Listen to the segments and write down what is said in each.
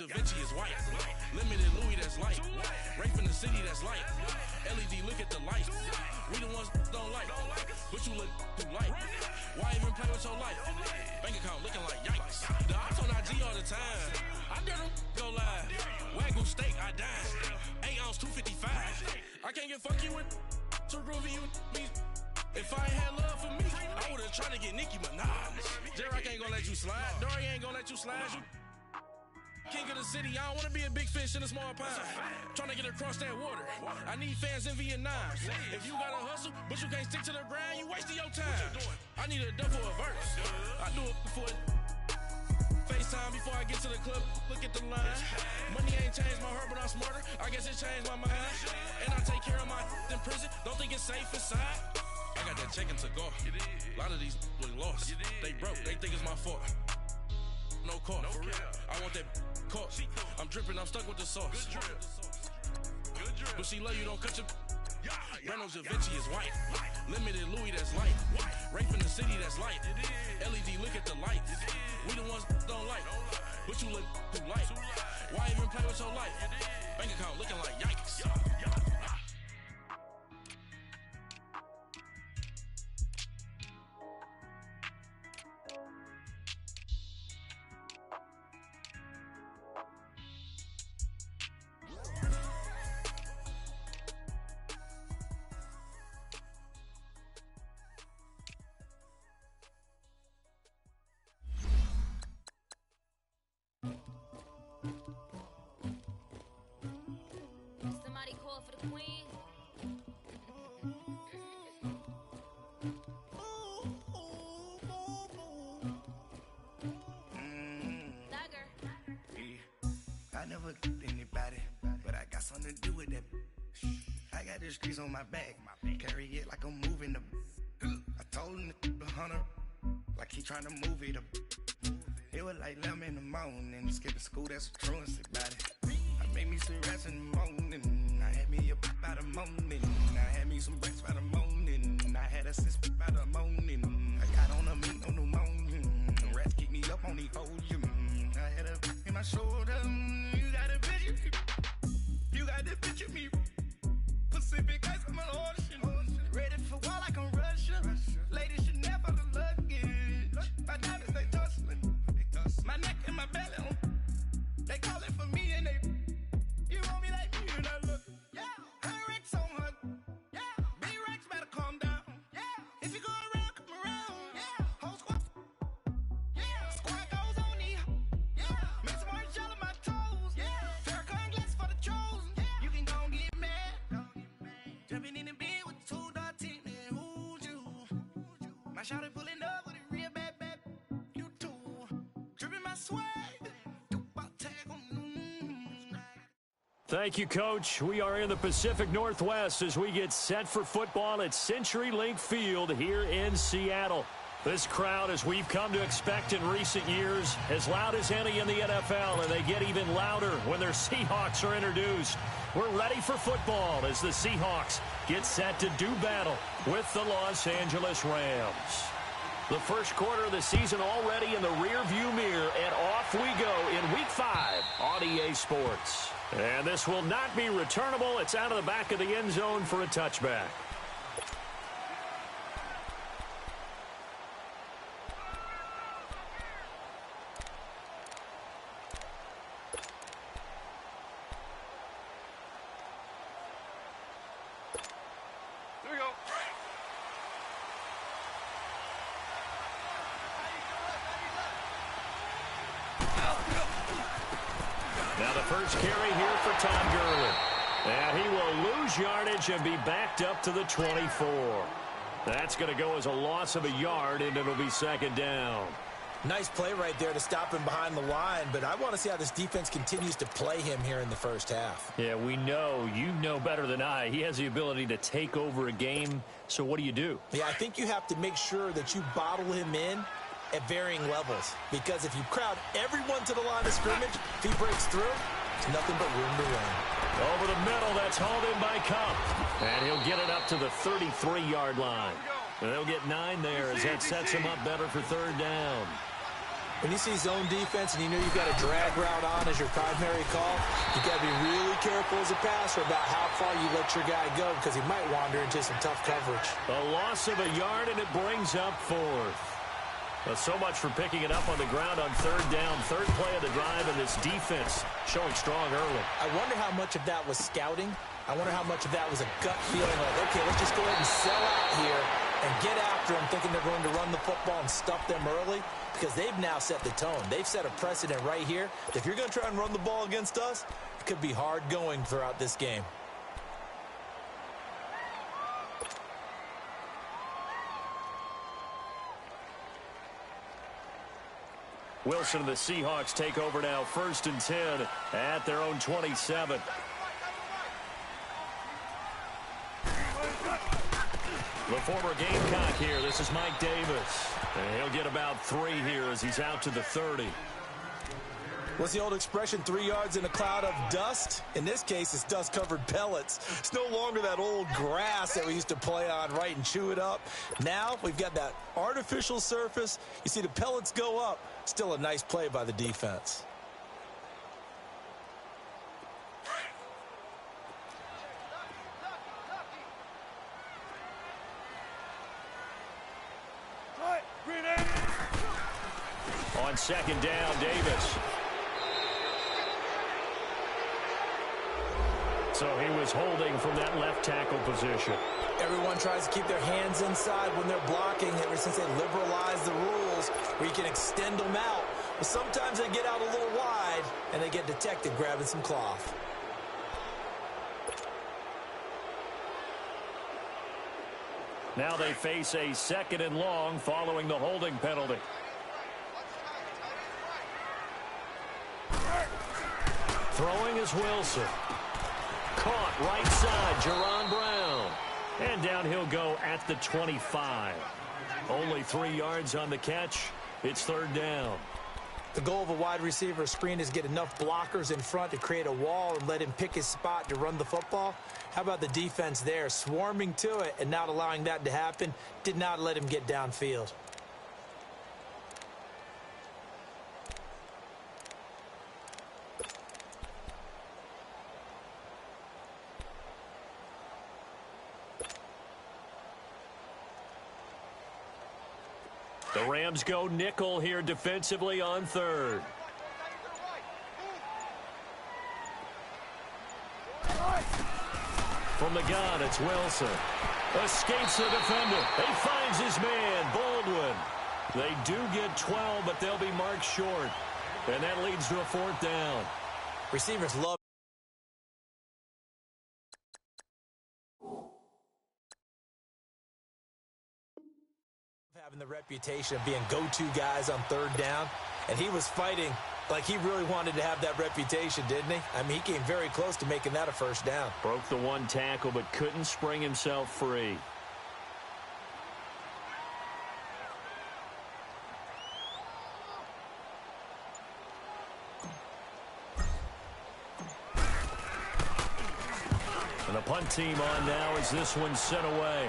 Da Vinci is white. Limited Louis, that's light. Rape in the city, that's light. LED, look at the lights. We the ones don't like, but you look too light. Why even play with your life? Bank account looking like yikes. The ops on IG all the time. I dare them go live. Wagyu steak, I dine. 8 ounce, 255. I can't get fuck you with too groovy you me. If I ain't had love for me, I would've tried to get Nicki Minaj. J-Rock ain't gonna let you slide. Dory ain't gonna let you slide. You king of the city, I don't wanna be a big fish in a small pond. Trying to get across that water. I need fans in Vietnam. If you gotta hustle, but you can't stick to the grind, you wasting your time. I need a dub for a verse. I do it for it. FaceTime before I get to the club, look at the line. Money ain't changed my heart, but I'm smarter. I guess it changed my mind. And I take care of my in prison. Don't think it's safe inside. I got that check and took off. A lot of these really lost. They broke, they think it's my fault. No call, for real. I want that caught. I'm dripping, I'm stuck with the sauce. But she love you, don't cut your. Reynolds Da Vinci is white. Limited Louis, that's light. Rape in the city, that's light. LED, look at the lights. We the ones don't like, but you look too light. Why even play with your life? Bank account looking like yikes. Somebody call for the queen. Dagger. I never anybody, but I got something to do with that. I got the streets on my back, carry it like I'm moving the. I told him the hunter, like he trying to move it up. It was like 11 in the morning, skipping school, that's a truancy about it. I made me some rats in the morning, I had me up by the morning. I had me some breaks by the morning, I had a sis by the morning. I got on a meat on the morning, rats keep me up on the podium. I had a in my shoulder, you got a picture, you got the picture of me. Pacific ice on my ocean, ready for war like I'm Russia. Ladies should never the luggage, my diamonds they tussling. My neck and my belly on. They call it for me and they. You want me like me and I look. Yeah. Her Rex on her. Yeah. B-Rex better calm down. Yeah. If you go around, come around. Yeah. Whole squad. Yeah. Squad goes on me. Yeah. Make some orange gel on my toes. Yeah. Farrakhan glass for the chosen. Yeah. You can go and get mad. Jumping in the bed with 2 dark teeth. Man, who's you? My shawty pulling up with a real bad. You too. Dripping my swag. Thank you, Coach. We are in the Pacific Northwest as we get set for football at CenturyLink Field here in Seattle. This crowd, as we've come to expect in recent years, as loud as any in the NFL, and they get even louder when their Seahawks are introduced. We're ready for football as the Seahawks get set to do battle with the Los Angeles Rams. The first quarter of the season already in the rearview mirror, and off we go in Week 5 on EA Sports. And this will not be returnable. It's out of the back of the end zone for a touchback. There we go. Now the first carry here for Tom Gurley. And he will lose yardage and be backed up to the 24. That's going to go as a loss of a yard, and it'll be second down. Nice play right there to stop him behind the line, but I want to see how this defense continues to play him here in the first half. Yeah, we know. You know better than I. He has the ability to take over a game, so what do you do? Yeah, I think you have to make sure that you bottle him in at varying levels, because if you crowd everyone to the line of scrimmage, if he breaks through, there's nothing but room to run. Over the middle, that's hauled in by Cup. And he'll get it up to the 33-yard line. And they'll get 9 there as that sets him up better for third down. When you see zone defense and you know you've got a drag route on as your primary call, you got to be really careful as a passer about how far you let your guy go because he might wander into some tough coverage. A loss of a yard, and it brings up fourth. Well, so much for picking it up on the ground on third down. Third play of the drive, and this defense showing strong early. I wonder how much of that was scouting. I wonder how much of that was a gut feeling like, okay, let's just go ahead and sell out here and get after them, thinking they're going to run the football and stuff them early, because they've now set the tone. They've set a precedent right here. If you're going to try and run the ball against us, it could be hard going throughout this game. Wilson and the Seahawks take over now, 1st and 10 at their own 27. The former Gamecock here. This is Mike Davis. And he'll get about 3 here as he's out to the 30. What's the old expression, 3 yards in a cloud of dust? In this case, it's dust-covered pellets. It's no longer that old grass that we used to play on, right, and chew it up. Now we've got that artificial surface. You see the pellets go up. Still a nice play by the defense. On 2nd down, Davis. So he was holding from that left tackle position. Everyone tries to keep their hands inside when they're blocking ever since they liberalized the rules where you can extend them out. But sometimes they get out a little wide and they get detected grabbing some cloth. Now they face a 2nd and long following the holding penalty. Throwing is Wilson. Caught right side, Jerron Brown. And down he'll go at the 25. Only 3 yards on the catch. It's 3rd down. The goal of a wide receiver screen is get enough blockers in front to create a wall and let him pick his spot to run the football. How about the defense there? Swarming to it and not allowing that to happen. Did not let him get downfield. The Rams go nickel here defensively on 3rd. From the gun, it's Wilson. Escapes the defender. He finds his man, Baldwin. They do get 12, but they'll be marked short. And that leads to a 4th down. Receivers love having the reputation of being go-to guys on 3rd down, and he was fighting like he really wanted to have that reputation, didn't he? I mean, he came very close to making that a 1st down. Broke the 1 tackle, but couldn't spring himself free. And the punt team on now as this one's sent away.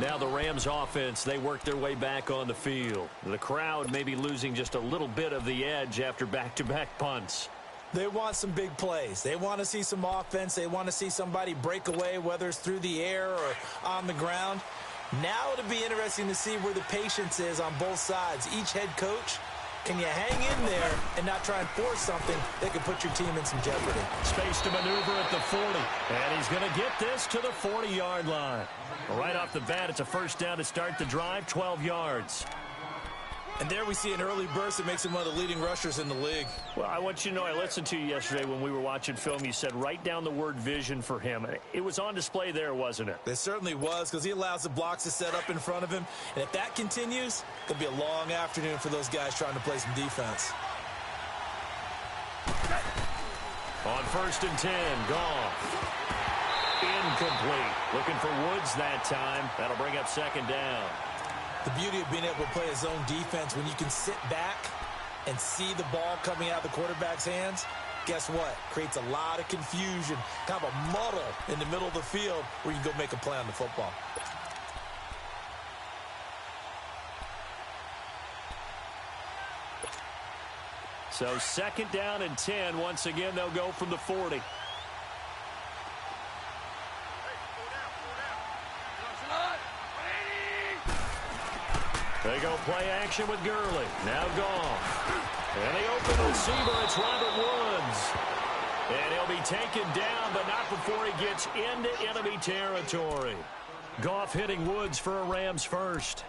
Now the Rams offense, they work their way back on the field. The crowd may be losing just a little bit of the edge after back-to-back punts. They want some big plays. They want to see some offense. They want to see somebody break away, whether it's through the air or on the ground. Now it'll be interesting to see where the patience is on both sides. Each head coach, can you hang in there and not try and force something that could put your team in some jeopardy? Space to maneuver at the 40. And he's going to get this to the 40-yard line. Right off the bat, it's a 1st down to start the drive, 12 yards. And there we see an early burst that makes him one of the leading rushers in the league. Well, I want you to know, I listened to you yesterday when we were watching film. You said write down the word vision for him. It was on display there, wasn't it? It certainly was, because he allows the blocks to set up in front of him. And if that continues, it'll be a long afternoon for those guys trying to play some defense. On 1st and 10, Goff. Incomplete. Looking for Woods that time. That'll bring up 2nd down. The beauty of being able to play a zone defense when you can sit back and see the ball coming out of the quarterback's hands, guess what? Creates a lot of confusion, kind of a muddle in the middle of the field where you can go make a play on the football. So 2nd down and 10. Once again, they'll go from the 40. They go play action with Gurley. Now gone. And the open receiver, it's Robert Woods. And he'll be taken down, but not before he gets into enemy territory. Goff hitting Woods for a Rams first.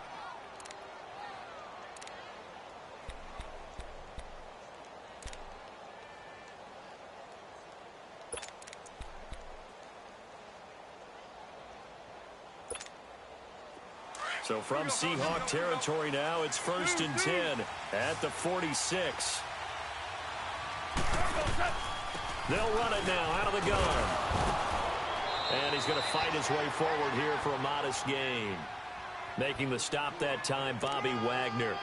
So from Seahawk territory now, it's 1st and 10 at the 46. They'll run it now out of the gun. And he's going to fight his way forward here for a modest gain. Making the stop that time, Bobby Wagner.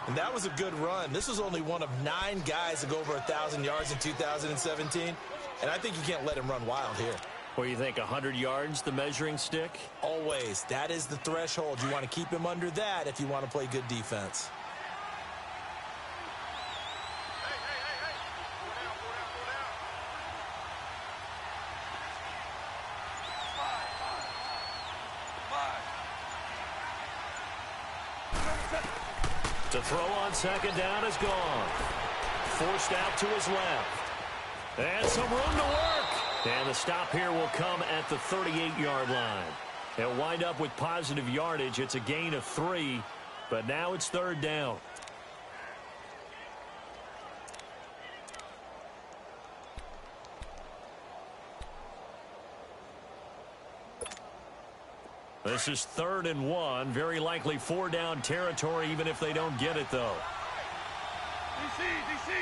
And that was a good run. This was only one of 9 guys to go over 1,000 yards in 2017. And I think you can't let him run wild here. What do you think, 100 yards, the measuring stick? Always. That is the threshold. You want to keep him under that if you want to play good defense. To throw on 2nd down is gone. Forced out to his left. And some room to work. And the stop here will come at the 38-yard line. They'll wind up with positive yardage. It's a gain of 3, but now it's 3rd down. This is 3rd and 1. Very likely 4-down territory, even if they don't get it, though. DC. Listen.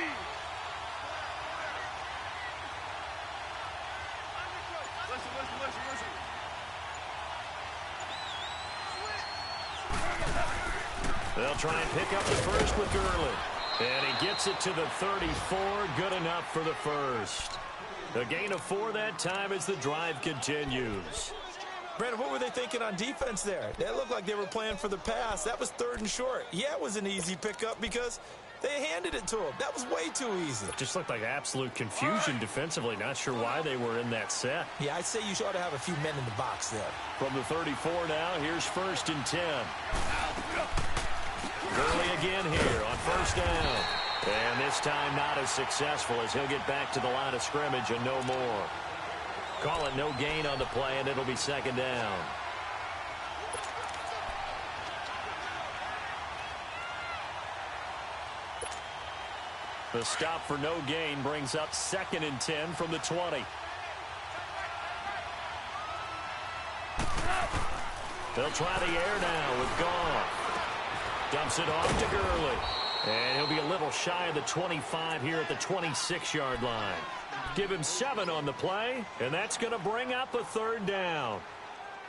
They'll try and pick up the first with Gurley. And he gets it to the 34. Good enough for the first. A gain of 4 that time as the drive continues. Brandon, what were they thinking on defense there? They looked like they were playing for the pass. That was 3rd and short. Yeah, it was an easy pickup because they handed it to him. That was way too easy. It just looked like absolute confusion defensively. Not sure why they were in that set. Yeah, I'd say you ought to have a few men in the box there. From the 34 now, here's 1st and 10. Gurley again here on 1st down. And this time not as successful as he'll get back to the line of scrimmage and no more. Call it no gain on the play, and it'll be 2nd down. The stop for no gain brings up 2nd and 10 from the 20. They'll try the air now with Goff. Dumps it off to Gurley. And he'll be a little shy of the 25 here at the 26-yard line. Give him 7 on the play, and that's going to bring up a 3rd down.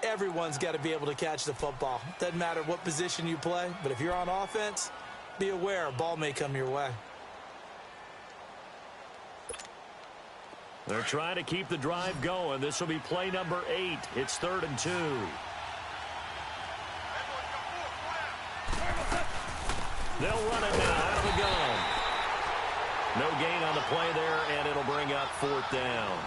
Everyone's got to be able to catch the football. Doesn't matter what position you play, but if you're on offense, be aware a ball may come your way. They're trying to keep the drive going. This will be play number 8. It's 3rd and 2. They'll run it now out of the gun. No gain on the play there, and it'll bring up 4th down.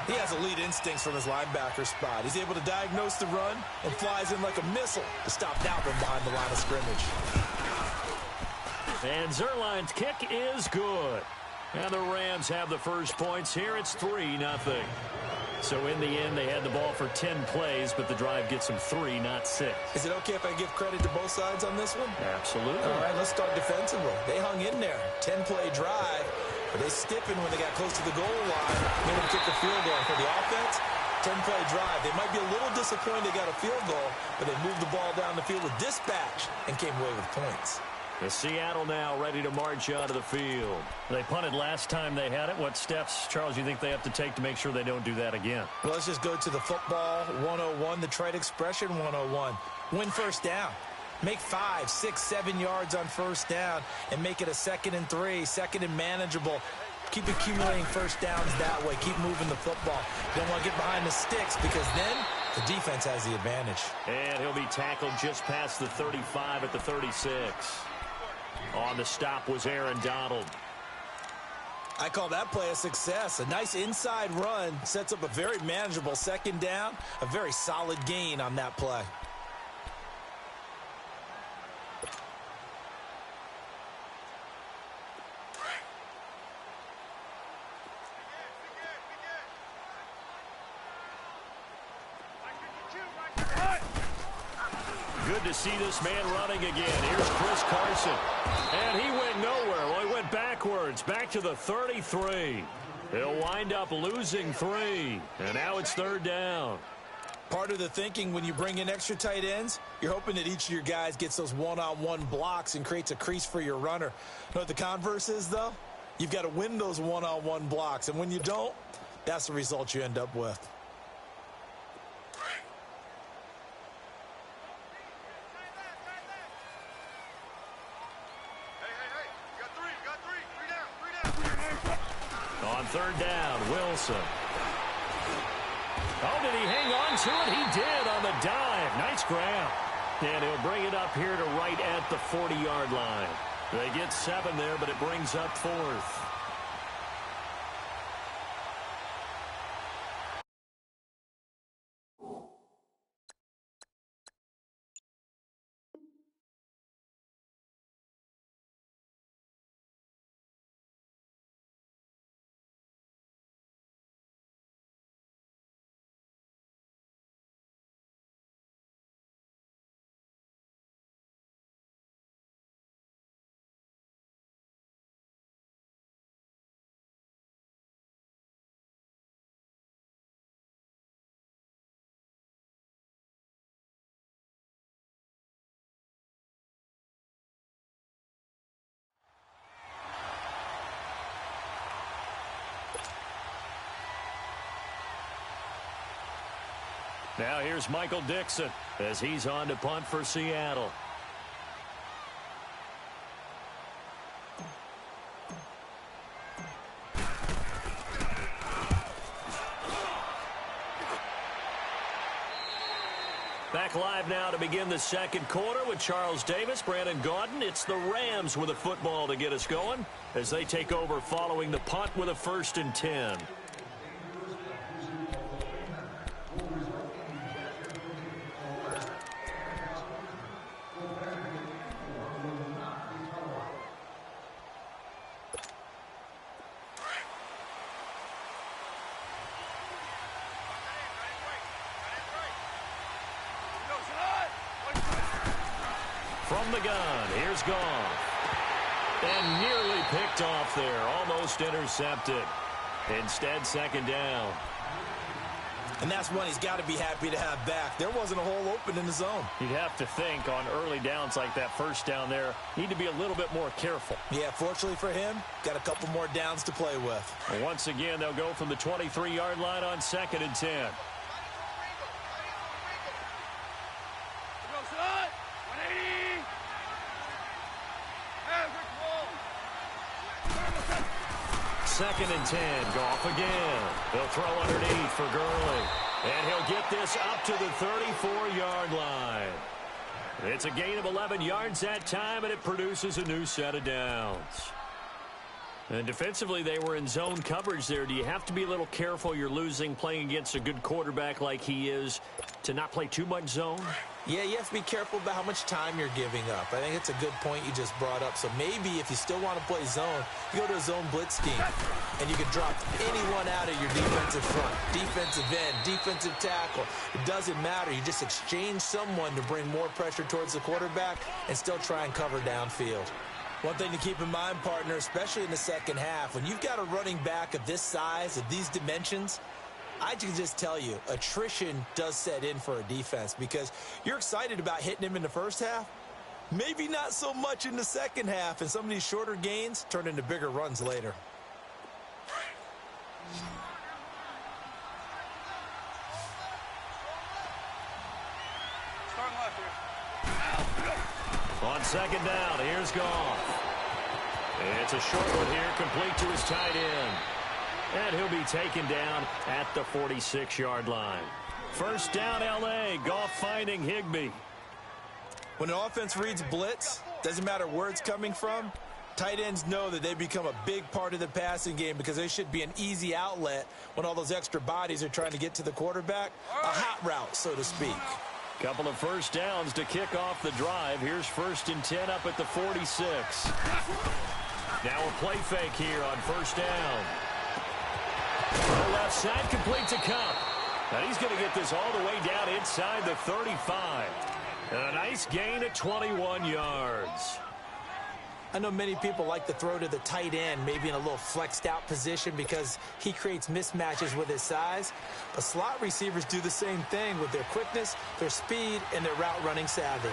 He has elite instincts from his linebacker spot. He's able to diagnose the run and flies in like a missile to stop that one behind the line of scrimmage. And Zerline's kick is good. And the Rams have the first points here. It's 3-0. So in the end, they had the ball for 10 plays, but the drive gets them 3, not 6. Is it okay if I give credit to both sides on this one? Absolutely. All right, let's start defensively. They hung in there. 10-play drive, but they stiffened when they got close to the goal line. Made them kick the field goal. For the offense, 10-play drive. They might be a little disappointed they got a field goal, but they moved the ball down the field with dispatch and came away with points. The Seattle now ready to march onto the field. They punted last time they had it. What steps, Charles, you think they have to take to make sure they don't do that again? Well, let's just go to the football 101, the trite expression 101. Win first down. Make 5, 6, 7 yards on first down and make it a 2nd and 3, 2nd and manageable. Keep accumulating first downs that way. Keep moving the football. Don't want to get behind the sticks because then the defense has the advantage. And he'll be tackled just past the 35 at the 36. On the stop was Aaron Donald. I call that play a success. A nice inside run sets up a very manageable second down. A very solid gain on that play. Good to see this man running again. Here's Chris Carson. And he went nowhere. Well, he went backwards, back to the 33. He'll wind up losing 3. And now it's third down. Part of the thinking when you bring in extra tight ends, you're hoping that each of your guys gets those one-on-one blocks and creates a crease for your runner. You know what the converse is, though? You've got to win those one-on-one blocks. And when you don't, that's the result you end up with. On third down, Wilson. Oh, did he hang on to it? He did on the dive. Nice grab. And he'll bring it up here to right at the 40-yard line. They get 7 there, but it brings up 4th. Now here's Michael Dixon as he's on to punt for Seattle. Back live now to begin the second quarter with Charles Davis, Brandon Gaudin. It's the Rams with a football to get us going as they take over following the punt with a 1st and 10. From the gun, here's Goff. And nearly picked off there, almost intercepted. Instead, second down. And that's one he's got to be happy to have back. There wasn't a hole open in the zone. You'd have to think on early downs like that first down there, need to be a little bit more careful. Yeah, fortunately for him, got a couple more downs to play with. And once again, they'll go from the 23-yard line on 2nd and 10. Second and 10, Goff again. They'll throw underneath for Gurley. And he'll get this up to the 34-yard line. It's a gain of 11 yards that time, and it produces a new set of downs. And defensively, they were in zone coverage there. Do you have to be a little careful you're losing playing against a good quarterback like he is to not play too much zone? Yeah, you have to be careful about how much time you're giving up. I think it's a good point you just brought up. So maybe if you still want to play zone, you go to a zone blitz scheme, and you can drop anyone out of your defensive front, defensive end, defensive tackle. It doesn't matter. You just exchange someone to bring more pressure towards the quarterback and still try and cover downfield. One thing to keep in mind, partner, especially in the second half, when you've got a running back of this size, of these dimensions, I can just tell you, attrition does set in for a defense because you're excited about hitting him in the first half. Maybe not so much in the second half, and some of these shorter gains turn into bigger runs later. On second down, here's Goff. It's a short one here, complete to his tight end. And he'll be taken down at the 46-yard line. First down, L.A. Goff finding Higbee. When an offense reads blitz, Doesn't matter where it's coming from. Tight ends know that they become a big part of the passing game because they should be an easy outlet when all those extra bodies are trying to get to the quarterback. A hot route, so to speak. Couple of first downs to kick off the drive. Here's 1st and 10 up at the 46. Now a play fake here on first down. The left side complete to Cup. And he's going to get this all the way down inside the 35. And a nice gain of 21 yards. I know many people like to throw to the tight end, maybe in a little flexed out position because he creates mismatches with his size. But slot receivers do the same thing with their quickness, their speed, and their route running savvy.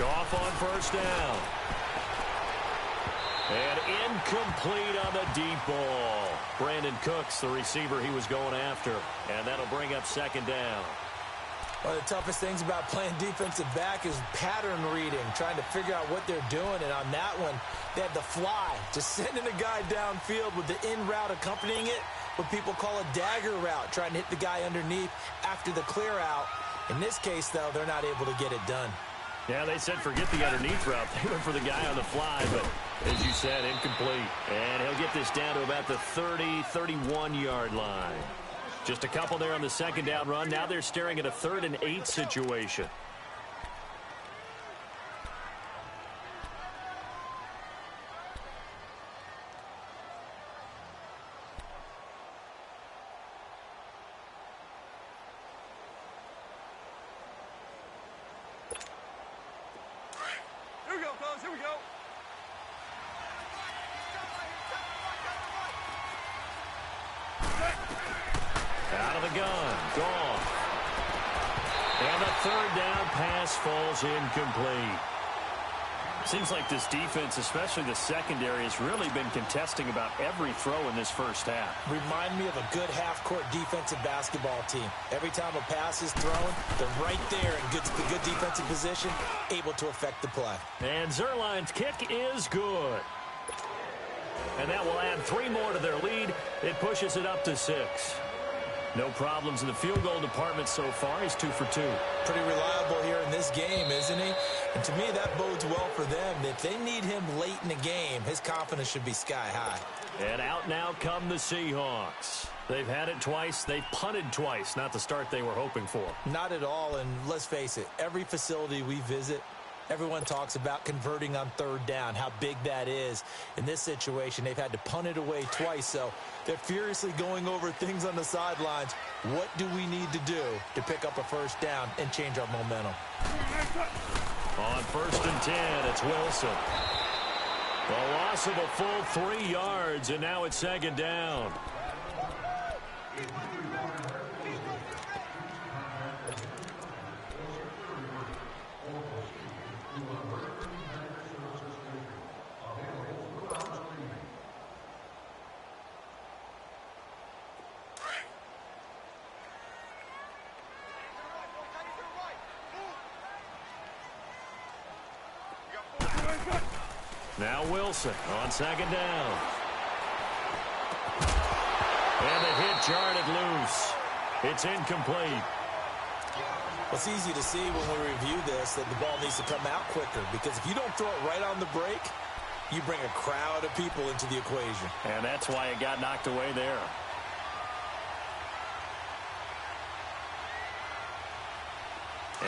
Goff on first down. And incomplete on the deep ball. Brandon Cooks, the receiver he was going after. And that'll bring up 2nd down. One of the toughest things about playing defensive back is pattern reading, trying to figure out what they're doing. And on that one, they had the fly, just sending a guy downfield with the in route accompanying it, what people call a dagger route, trying to hit the guy underneath after the clear out. In this case, though, they're not able to get it done. Yeah, they said forget the underneath route. They went for the guy on the fly, but as you said, incomplete. And he'll get this down to about the 30, 31-yard line. Just a couple there on the 2nd down run. Now they're staring at a 3rd and 8 situation. Here we go, fellas. Here we go. Out of the gun. Goff. And the 3rd down pass falls incomplete. Seems like this defense, especially the secondary, has really been contesting about every throw in this first half. Remind me of a good half-court defensive basketball team. Every time a pass is thrown, they're right there in good defensive position, able to affect the play. And Zerline's kick is good. And that will add 3 more to their lead. It pushes it up to 6. No problems in the field goal department so far. He's 2 for 2. Pretty reliable here in this game, isn't he? And to me, that bodes well for them. If they need him late in the game, his confidence should be sky high. And out now come the Seahawks. They've had it twice. They've punted twice. Not the start they were hoping for. Not at all, and let's face it, every facility we visit, everyone talks about converting on 3rd down, how big that is. In this situation, they've had to punt it away twice, so they're furiously going over things on the sidelines. What do we need to do to pick up a 1st down and change our momentum? On 1st and 10, it's Wilson. The loss of a full 3 yards, and now it's 2nd down. Now Wilson on 2nd down. And the hit jarred it loose. It's incomplete. It's easy to see when we review this that the ball needs to come out quicker, because if you don't throw it right on the break, you bring a crowd of people into the equation. And that's why it got knocked away there.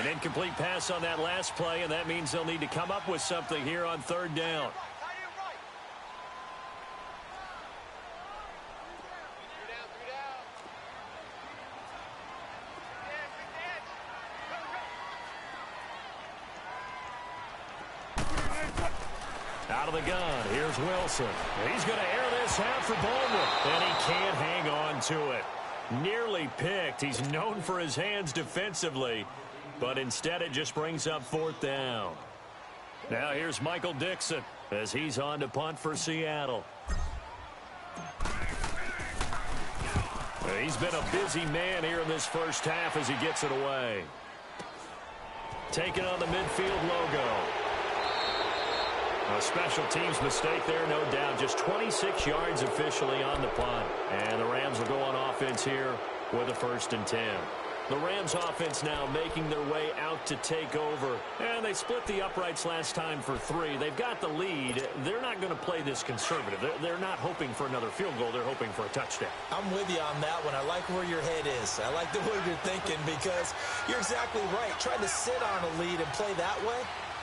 An incomplete pass on that last play, and that means they'll need to come up with something here on 3rd down. Out of the gun, here's Wilson. He's going to air this out for Baldwin, and he can't hang on to it. Nearly picked. He's known for his hands defensively, but instead it just brings up 4th down. Now here's Michael Dixon as he's on to punt for Seattle. He's been a busy man here in this first half as he gets it away. Taking on the midfield logo. A special teams mistake there, no doubt. Just 26 yards officially on the punt. And the Rams will go on offense here with a 1st and 10. The Rams offense now making their way out to take over. And they split the uprights last time for 3. They've got the lead. They're not going to play this conservative. They're not hoping for another field goal. They're hoping for a touchdown. I'm with you on that one. I like where your head is. I like the way you're thinking because you're exactly right. Trying to sit on a lead and play that way,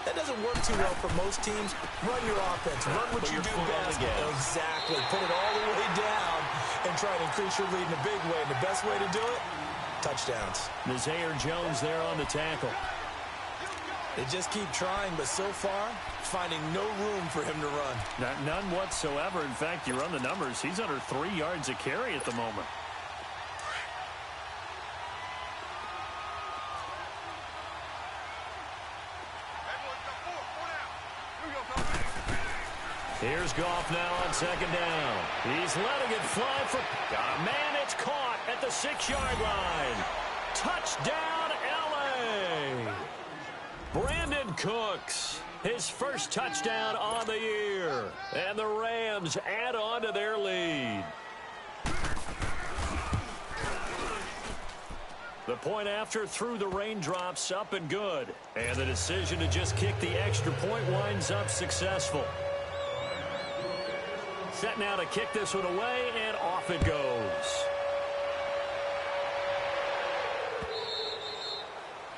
that doesn't work too well for most teams. Run your offense. Run what you do best. Exactly. Put it all the way down and try to increase your lead in a big way. And the best way to do it, touchdowns. Nazaire Jones there on the tackle. They just keep trying, but so far, finding no room for him to run. None whatsoever. In fact, you run the numbers. He's under 3 yards a carry at the moment. Here's Goff now on 2nd down. He's letting it fly for a man. It's caught at the 6-yard line. Touchdown, L.A. Brandon Cooks, his first touchdown on the year. And the Rams add on to their lead. The point after through the raindrops, up and good. And the decision to just kick the extra point winds up successful. Set now to kick this one away, and off it goes.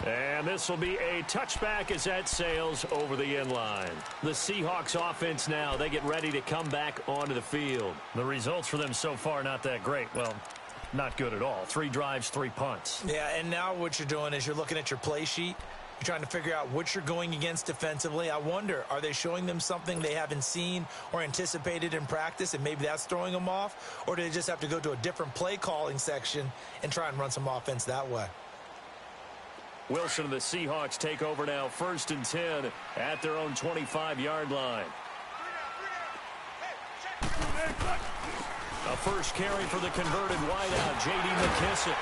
And this will be a touchback as that sails over the end line. The Seahawks offense now, they get ready to come back onto the field. The results for them so far not that great. Well, not good at all. 3 drives, 3 punts. Yeah, and now what you're doing is you're looking at your play sheet. You're trying to figure out what you're going against defensively. I wonder, are they showing them something they haven't seen or anticipated in practice, and maybe that's throwing them off? Or do they just have to go to a different play calling section and try and run some offense that way? Wilson and the Seahawks take over now, 1st and 10 at their own 25-yard line. A first carry for the converted wideout, J.D. McKissick.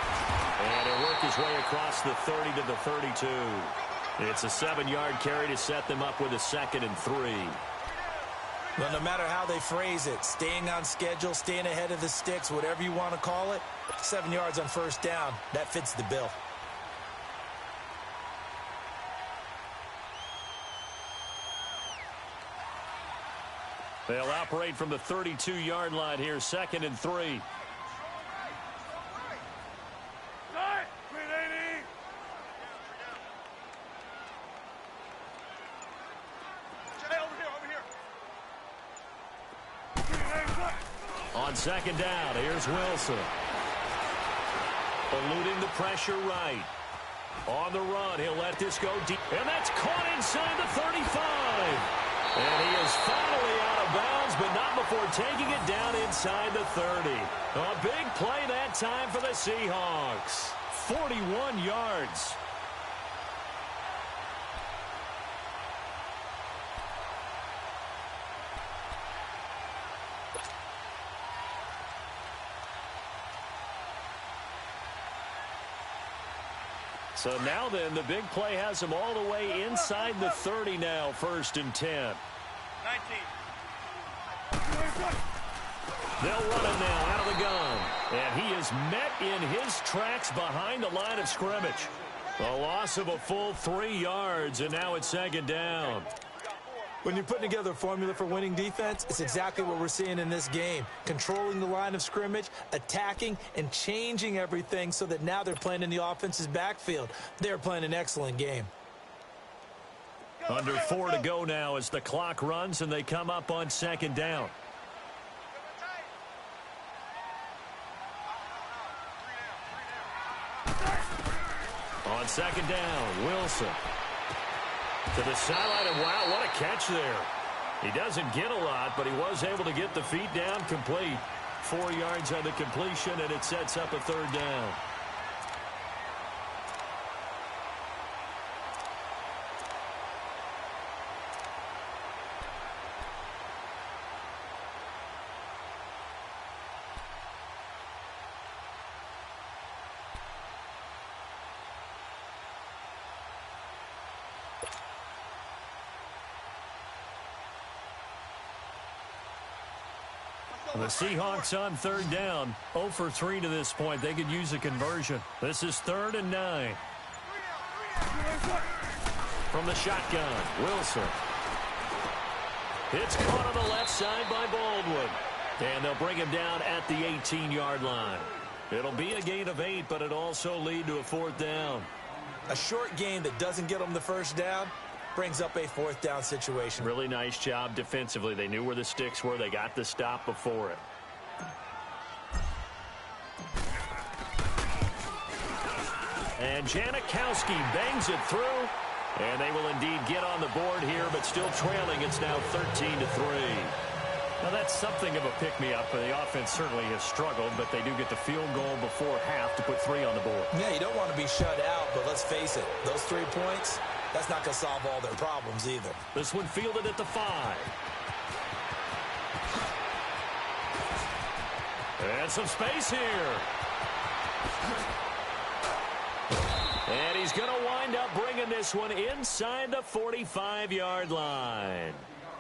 And he'll work his way across the 30 to the 32. It's a 7-yard carry to set them up with a 2nd and 3. Well, no matter how they phrase it, staying on schedule, staying ahead of the sticks, whatever you want to call it, 7 yards on 1st down, that fits the bill. They'll operate from the 32-yard line here, 2nd and 3. On 2nd down, here's Wilson. Eluding the pressure right. On the run, he'll let this go deep. And that's caught inside the 35. And he is finally out of bounds, but not before taking it down inside the 30. A big play that time for the Seahawks. 41 yards. So now then, the big play has them all the way inside the 30 now, 1st and 10. 19. They'll run it now out of the gun. And he is met in his tracks behind the line of scrimmage. A loss of a full 3 yards, and now it's 2nd down. When you're putting together a formula for winning defense, it's exactly what we're seeing in this game. Controlling the line of scrimmage, attacking, and changing everything so that now they're playing in the offense's backfield. They're playing an excellent game. Under 4 to go now as the clock runs and they come up on 2nd down. On 2nd down, Wilson. To the sideline, and wow, what a catch there. He doesn't get a lot, but he was able to get the feet down complete. 4 yards on the completion, and it sets up a 3rd down. The Seahawks on third down. 0 for 3 to this point. They could use a conversion. This is 3rd and 9. From the shotgun, Wilson. It's caught on the left side by Baldwin. And they'll bring him down at the 18-yard line. It'll be a gain of 8, but it'll also lead to a 4th down. A short gain that doesn't get them the first down brings up a 4th down situation. Really nice job defensively. They knew where the sticks were. They got the stop before it. And Janikowski bangs it through. And they will indeed get on the board here, but still trailing. It's now 13-3. Now, that's something of a pick-me-up. The offense certainly has struggled, but they do get the field goal before half to put 3 on the board. Yeah, you don't want to be shut out, but let's face it, those 3 points, that's not going to solve all their problems either. This one fielded at the 5. And some space here. And he's going to wind up bringing this one inside the 45-yard line.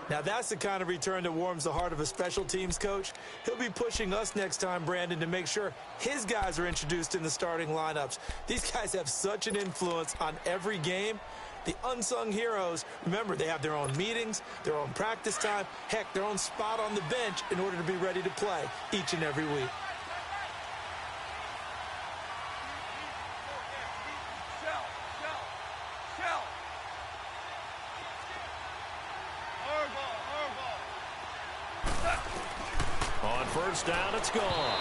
Now, that's the kind of return that warms the heart of a special teams coach. He'll be pushing us next time, Brandon, to make sure his guys are introduced in the starting lineups. These guys have such an influence on every game. The unsung heroes, remember, they have their own meetings, their own practice time, heck, their own spot on the bench in order to be ready to play each and every week. On first down, it's gone.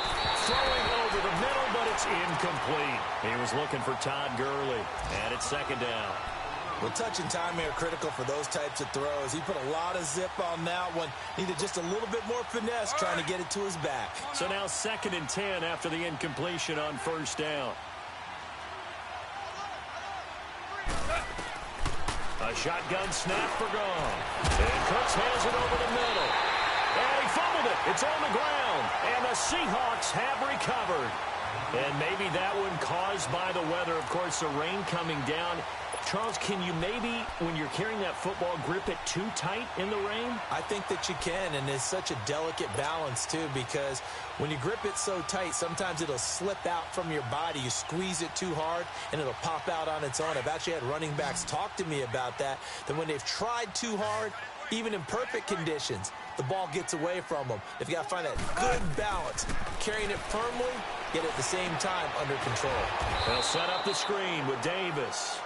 Throwing over the middle, but it's incomplete. He was looking for Todd Gurley, and it's 2nd down. Well, touch and timing are critical for those types of throws. He put a lot of zip on that one. Needed just a little bit more finesse trying to get it to his back. So now 2nd and 10 after the incompletion on first down. A shotgun snap for Gone. And Cooks has it over the middle. And he fumbled it. It's on the ground. And the Seahawks have recovered. And maybe that one caused by the weather. Of course, the rain coming down. Charles, can you maybe, when you're carrying that football, grip it too tight in the rain? I think that you can, and it's such a delicate balance, too, because when you grip it so tight, sometimes it'll slip out from your body. You squeeze it too hard, and it'll pop out on its own. I've actually had running backs talk to me about that when they've tried too hard, even in perfect conditions, the ball gets away from them. They've got to find that good balance, carrying it firmly, yet at the same time under control. They'll set up the screen with Davis.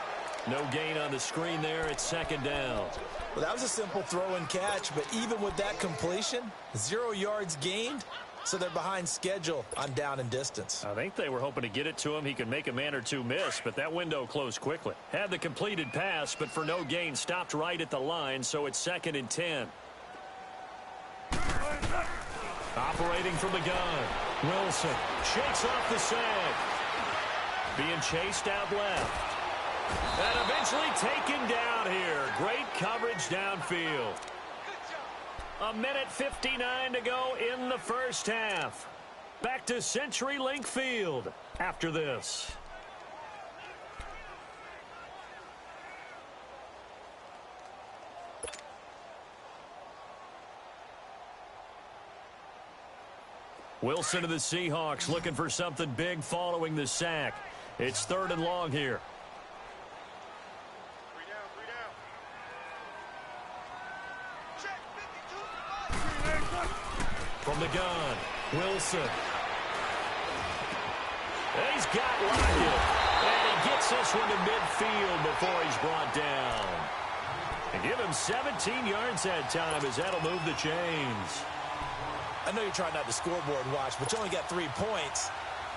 No gain on the screen there. It's 2nd down. Well, that was a simple throw and catch, but even with that completion, 0 yards gained, so they're behind schedule on down and distance. I think they were hoping to get it to him. He could make a man or two miss, but that window closed quickly. Had the completed pass, but for no gain, stopped right at the line, so it's 2nd and 10. Operating from the gun. Wilson shakes off the sag. Being chased out left. And eventually taken down here. Great coverage downfield. 1:59 to go in the first half. Back to CenturyLink Field after this. Wilson to the Seahawks looking for something big following the sack. It's 3rd and long here. From the gun, Wilson. And he's got Lockett. And he gets this one to midfield before he's brought down. And give him 17 yards that time as that'll move the chains. I know you're trying not to scoreboard watch, but you only got 3 points.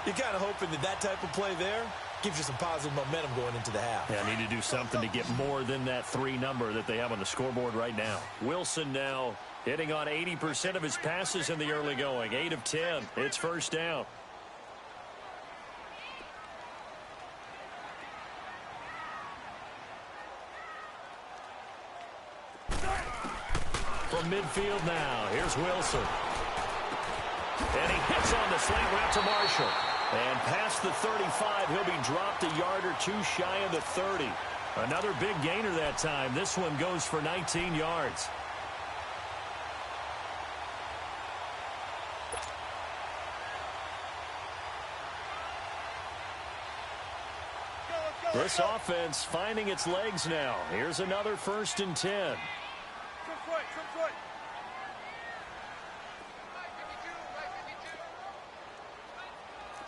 You're kind of hoping that that type of play there gives you some positive momentum going into the half. Yeah, need to do something to get more than that 3 number that they have on the scoreboard right now. Wilson now hitting on 80% of his passes in the early going. 8 of 10. It's first down. From midfield now, here's Wilson. And he hits on the slant route to Marshall. And past the 35, he'll be dropped a yard or two shy of the 30. Another big gainer that time. This one goes for 19 yards. This offense finding its legs now. Here's another 1st and 10. Foot.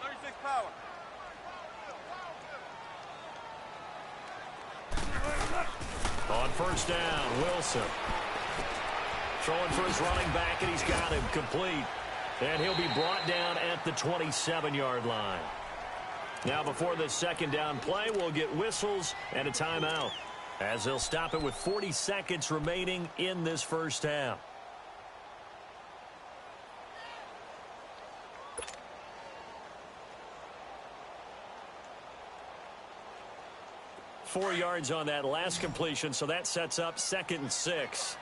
36 power. On 1st down, Wilson. Throwing for his running back, and he's got him complete. And he'll be brought down at the 27-yard line. Now before this 2nd down play, we'll get whistles and a timeout, as they'll stop it with 40 seconds remaining in this 1st half. Four yards on that last completion, so that sets up 2nd and 6.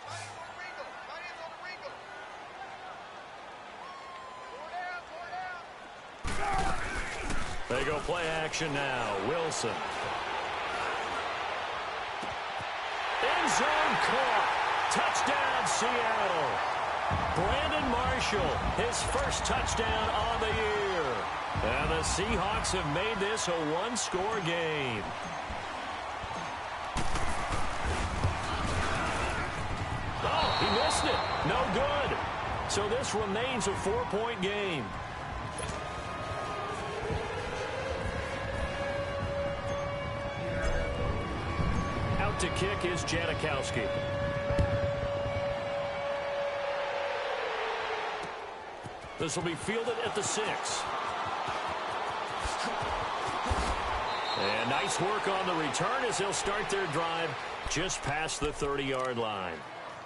They go play action now. Wilson. End zone caught. Touchdown, Seattle. Brandon Marshall, his 1st touchdown on the year. And the Seahawks have made this a one-score game. Oh, he missed it. No good. So this remains a 4-point game. To kick is Janikowski. This will be fielded at the 6. And nice work on the return as they'll start their drive just past the 30-yard line.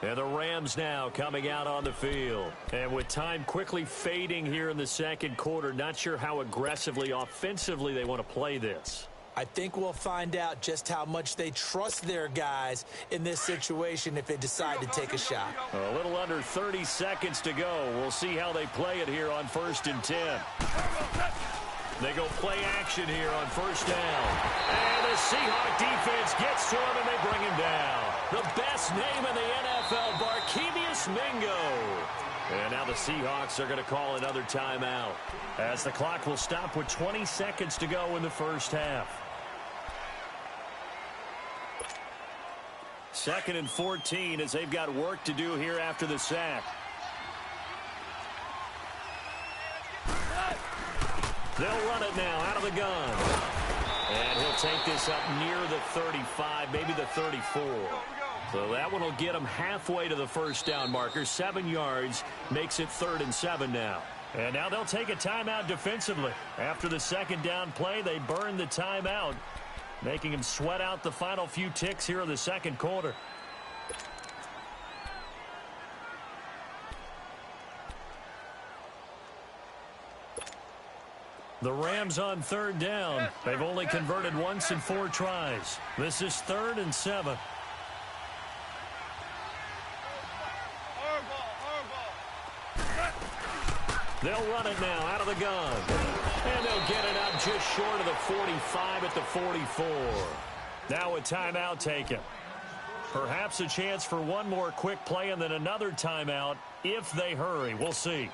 And the Rams now coming out on the field. And with time quickly fading here in the 2nd quarter, not sure how aggressively, offensively they want to play this. I think we'll find out just how much they trust their guys in this situation if they decide to take a shot. A little under 30 seconds to go. We'll see how they play it here on 1st and 10. They go play action here on 1st down. And the Seahawk defense gets to him and they bring him down. The best name in the NFL, Barkevious Mingo. And now the Seahawks are going to call another timeout, as the clock will stop with 20 seconds to go in the 1st half. 2nd and 14 as they've got work to do here after the sack. They'll run it now out of the gun. And he'll take this up near the 35, maybe the 34. So that one will get him halfway to the 1st down marker. 7 yards makes it 3rd and 7 now. And now they'll take a timeout defensively. After the 2nd down play, they burn the timeout, making him sweat out the final few ticks here in the 2nd quarter. The Rams on 3rd down. They've only converted once in 4 tries. This is 3rd and 7. They'll run it now out of the gun. And they'll get it up just short of the 45 at the 44. Now a timeout taken. Perhaps a chance for one more quick play and then another timeout if they hurry. We'll see.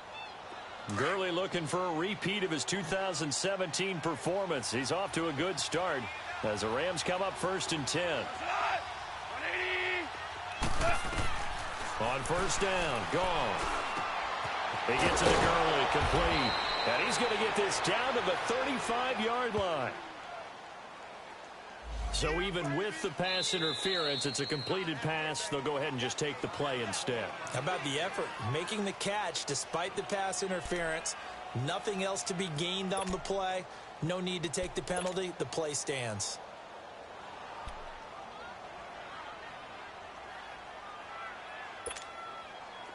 Gurley looking for a repeat of his 2017 performance. He's off to a good start as the Rams come up 1st and 10. On 1st down, gone. He gets it to Gurley, complete. And he's going to get this down to the 35-yard line. So even with the pass interference, it's a completed pass. They'll go ahead and just take the play instead. How about the effort? Making the catch despite the pass interference. Nothing else to be gained on the play. No need to take the penalty. The play stands.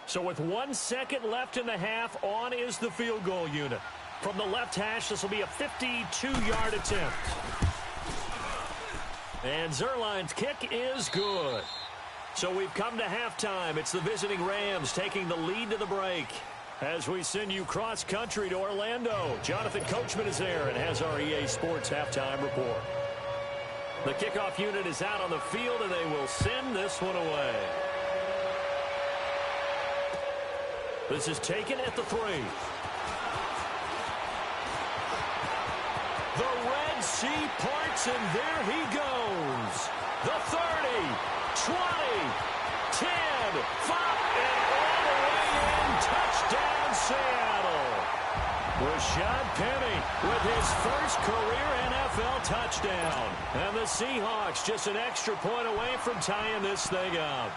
So with 1 second left in the half, on is the field goal unit. From the left hash, this will be a 52-yard attempt. And Zerline's kick is good. So we've come to halftime. It's the visiting Rams taking the lead to the break. As we send you cross-country to Orlando, Jonathan Coachman is there and has our EA Sports halftime report. The kickoff unit is out on the field, and they will send this one away. This is taken at the 3. The Red Sea parts, and there he goes. The 30, 20, 10, 5, and all the way in. Touchdown, Seattle. Rashad Penny with his first career NFL touchdown. And the Seahawks just an extra point away from tying this thing up.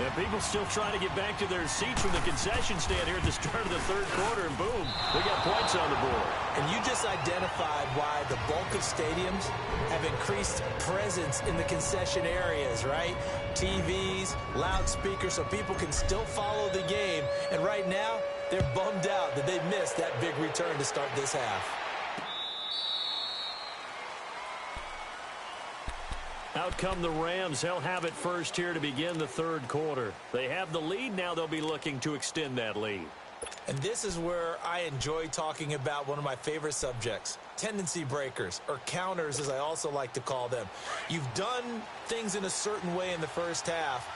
And people still trying to get back to their seats from the concession stand here at the start of the third quarter, and boom, we got points on the board. And you just identified why the bulk of stadiums have increased presence in the concession areas, right? TVs, loudspeakers, so people can still follow the game. And right now, they're bummed out that they missed that big return to start this half. Out come the Rams. They'll have it first here to begin the third quarter. They have the lead. Now they'll be looking to extend that lead. And this is where I enjoy talking about one of my favorite subjects, tendency breakers, or counters as I also like to call them. You've done things in a certain way in the first half,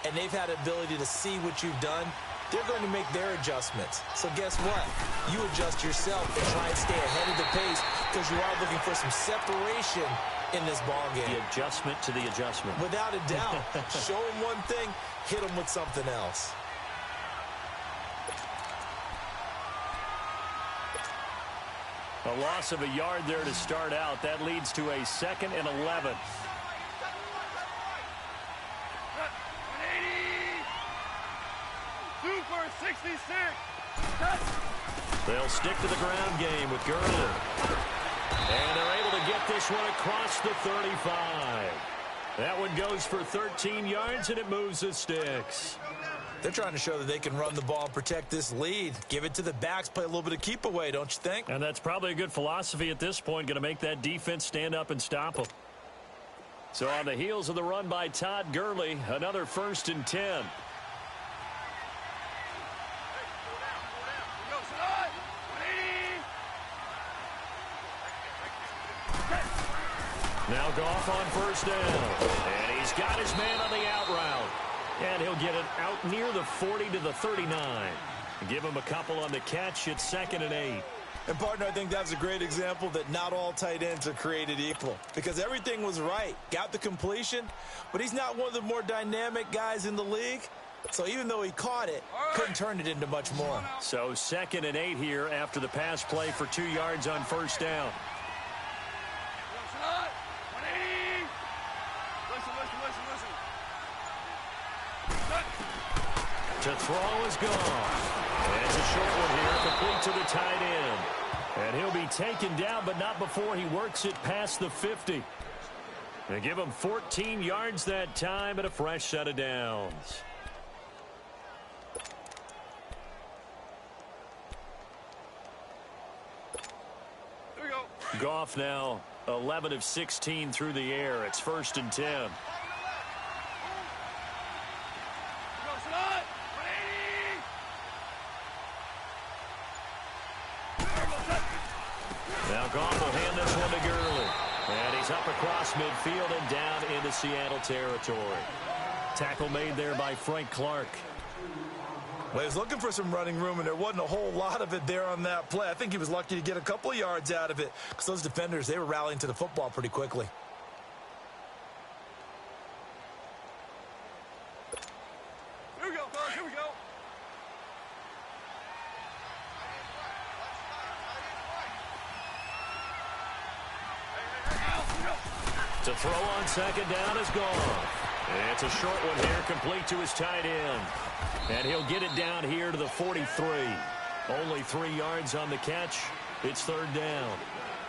and they've had the ability to see what you've done. They're going to make their adjustments. So guess what? You adjust yourself and try and stay ahead of the pace because you are looking for some separation in this ball game. The adjustment to the adjustment. Without a doubt. Show them one thing, hit them with something else. A loss of a yard there to start out. That leads to a 2nd and 11. 180. Super 66. They'll stick to the ground game with Gurley. And they're able to get this one across the 35. That one goes for 13 yards, and it moves the sticks. They're trying to show that they can run the ball and protect this lead. Give it to the backs, play a little bit of keep away, don't you think? And that's probably a good philosophy at this point, going to make that defense stand up and stop them. So on the heels of the run by Todd Gurley, another 1st and 10. Now Goff on 1st down. And he's got his man on the out route. And he'll get it out near the 40 to the 39. Give him a couple on the catch. It's 2nd and 8. And, partner, I think that's a great example that not all tight ends are created equal. Because everything was right. Got the completion, but he's not one of the more dynamic guys in the league. So even though he caught it, couldn't turn it into much more. So 2nd and 8 here after the pass play for 2 yards on 1st down. To throw is gone. And it's a short one here, complete to the tight end. And he'll be taken down, but not before he works it past the 50. They give him 14 yards that time and a fresh set of downs. Here we go. Goff now 11 of 16 through the air. It's 1st and 10. Now Goff will hand this one to Gurley. And he's up across midfield and down into Seattle territory. Tackle made there by Frank Clark. Well, he was looking for some running room, and there wasn't a whole lot of it there on that play. I think he was lucky to get a couple of yards out of it because those defenders, they were rallying to the football pretty quickly. Here we go, fellas. Here we go. To throw on 2nd down is gone. It's a short one here, complete to his tight end. And he'll get it down here to the 43. Only 3 yards on the catch. It's 3rd down.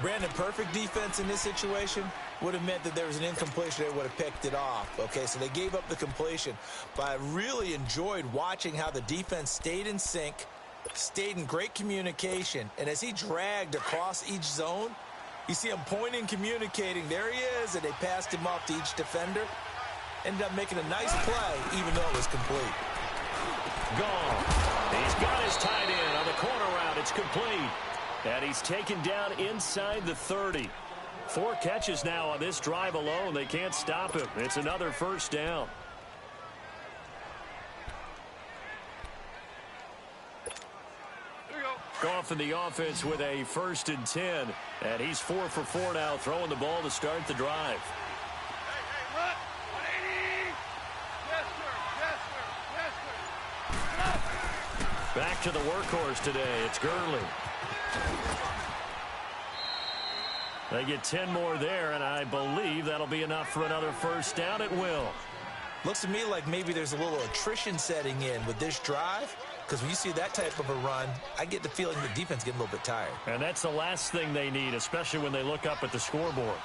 Brandon, perfect defense in this situation would have meant that there was an incompletion. They would have picked it off. Okay, so they gave up the completion. But I really enjoyed watching how the defense stayed in sync, stayed in great communication. And as he dragged across each zone, you see him pointing, communicating. There he is, and they passed him off to each defender. Ended up making a nice play, even though it was complete. Gone. He's got his tight end on the corner route. It's complete. And he's taken down inside the 30. 4 catches now on this drive alone. They can't stop him. It's another 1st down. Here we go. Goff in the offense with a 1st and 10. And he's 4 for 4 now, throwing the ball to start the drive. Hey, what? 180! Yes, sir. Yes, sir. Yes, sir. Back to the workhorse today. It's Gurley. They get 10 more there, and I believe that'll be enough for another first down. It will. Looks to me like maybe there's a little attrition setting in with this drive, because when you see that type of a run, I get the feeling the defense getting a little bit tired. And that's the last thing they need, especially when they look up at the scoreboard.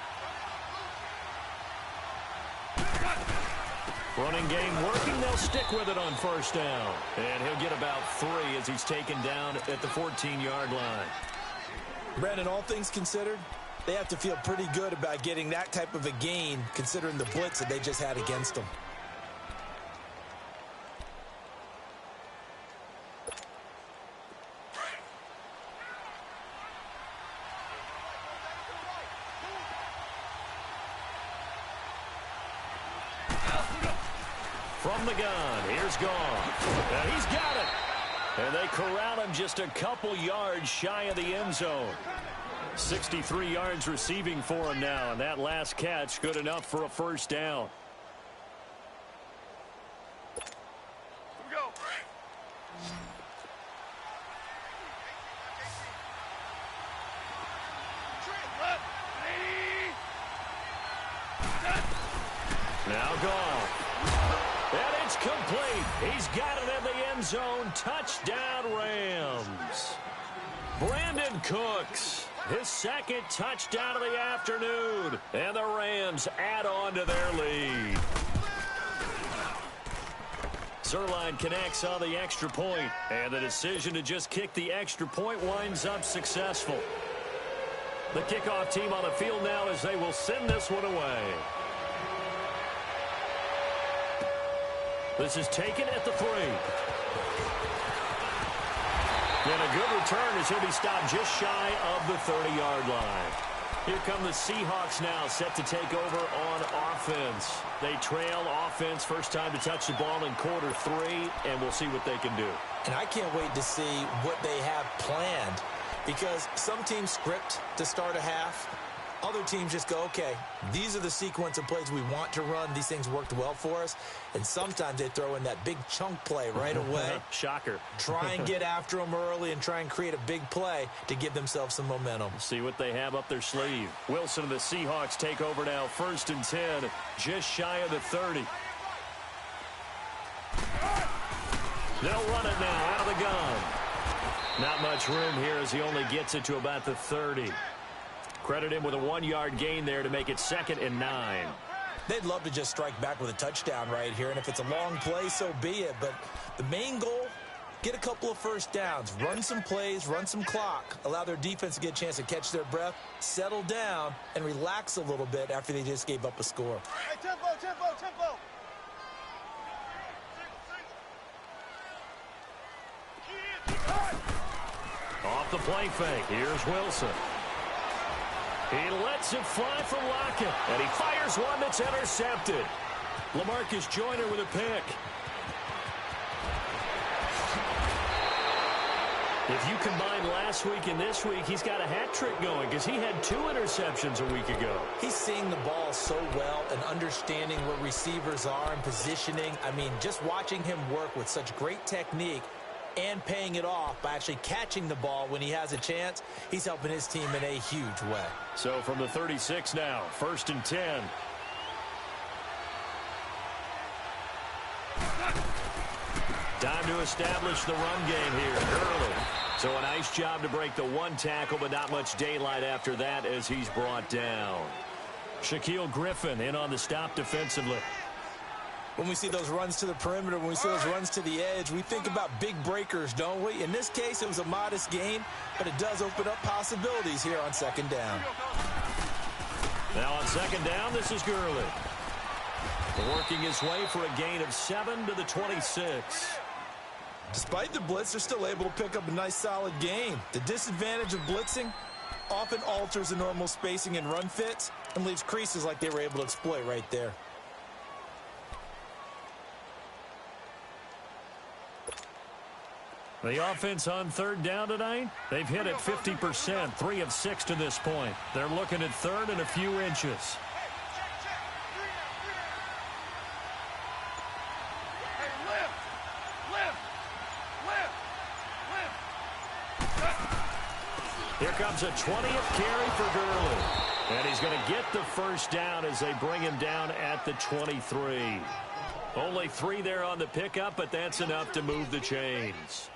Running game working. They'll stick with it on first down. And he'll get about 3 as he's taken down at the 14-yard line. Brandon, all things considered, they have to feel pretty good about getting that type of a gain considering the blitz that they just had against them. From the gun, here's Goff. And he's got it. And they corral him just a couple yards shy of the end zone. 63 yards receiving for him now, and that last catch good enough for a first down. Here we go. Left. 80. Now Goff. And it's complete. He's got it in the end zone. Touchdown, Rams. Brandon Cooks, his 2nd touchdown of the afternoon. And the Rams add on to their lead. Zerline connects on the extra point, and the decision to just kick the extra point winds up successful. The kickoff team on the field now as they will send this one away. This is taken at the 3. And a good return as he'll be stopped just shy of the 30-yard line. Here come the Seahawks now, set to take over on offense. They trail offense, first time to touch the ball in quarter 3, and we'll see what they can do. And I can't wait to see what they have planned, because some teams script to start a half. Other teams just go, okay, these are the sequence of plays we want to run. These things worked well for us. And sometimes they throw in that big chunk play right away. Shocker. Try and get after them early and try and create a big play to give themselves some momentum. See what they have up their sleeve. Wilson and the Seahawks take over now, 1st and 10, just shy of the 30. They'll run it now out of the gun. Not much room here as he only gets it to about the 30. Credit him with a 1-yard gain there to make it 2nd and 9. They'd love to just strike back with a touchdown right here, and if it's a long play, so be it. But the main goal, get a couple of first downs, run some plays, run some clock, allow their defense to get a chance to catch their breath, settle down, and relax a little bit after they just gave up a score. Hey, tempo, tempo, tempo. Off the play fake, here's Wilson. He lets it fly from Lockett, and he fires one that's intercepted. LaMarcus Joyner with a pick. If you combine last week and this week, he's got a hat trick going because he had 2 interceptions a week ago. He's seeing the ball so well and understanding where receivers are and positioning. I mean, just watching him work with such great technique and paying it off by actually catching the ball when he has a chance, he's helping his team in a huge way. So from the 36 now, 1st and 10. Time to establish the run game here early. So a nice job to break the 1 tackle, but not much daylight after that as he's brought down. Shaquille Griffin in on the stop defensively. When we see those runs to the perimeter, when we see those runs to the edge, we think about big breakers, don't we? In this case, it was a modest gain, but it does open up possibilities here on 2nd down. Now on 2nd down, this is Gurley. Working his way for a gain of 7 to the 26. Despite the blitz, they're still able to pick up a nice, solid gain. The disadvantage of blitzing often alters the normal spacing and run fits and leaves creases like they were able to exploit right there. The offense on third down tonight, they've hit it 50%, 3 of 6 to this point. They're looking at third and a few inches. Here comes a 20th carry for Gurley. And he's going to get the first down as they bring him down at the 23. Only 3 there on the pickup, but that's enough to move the chains.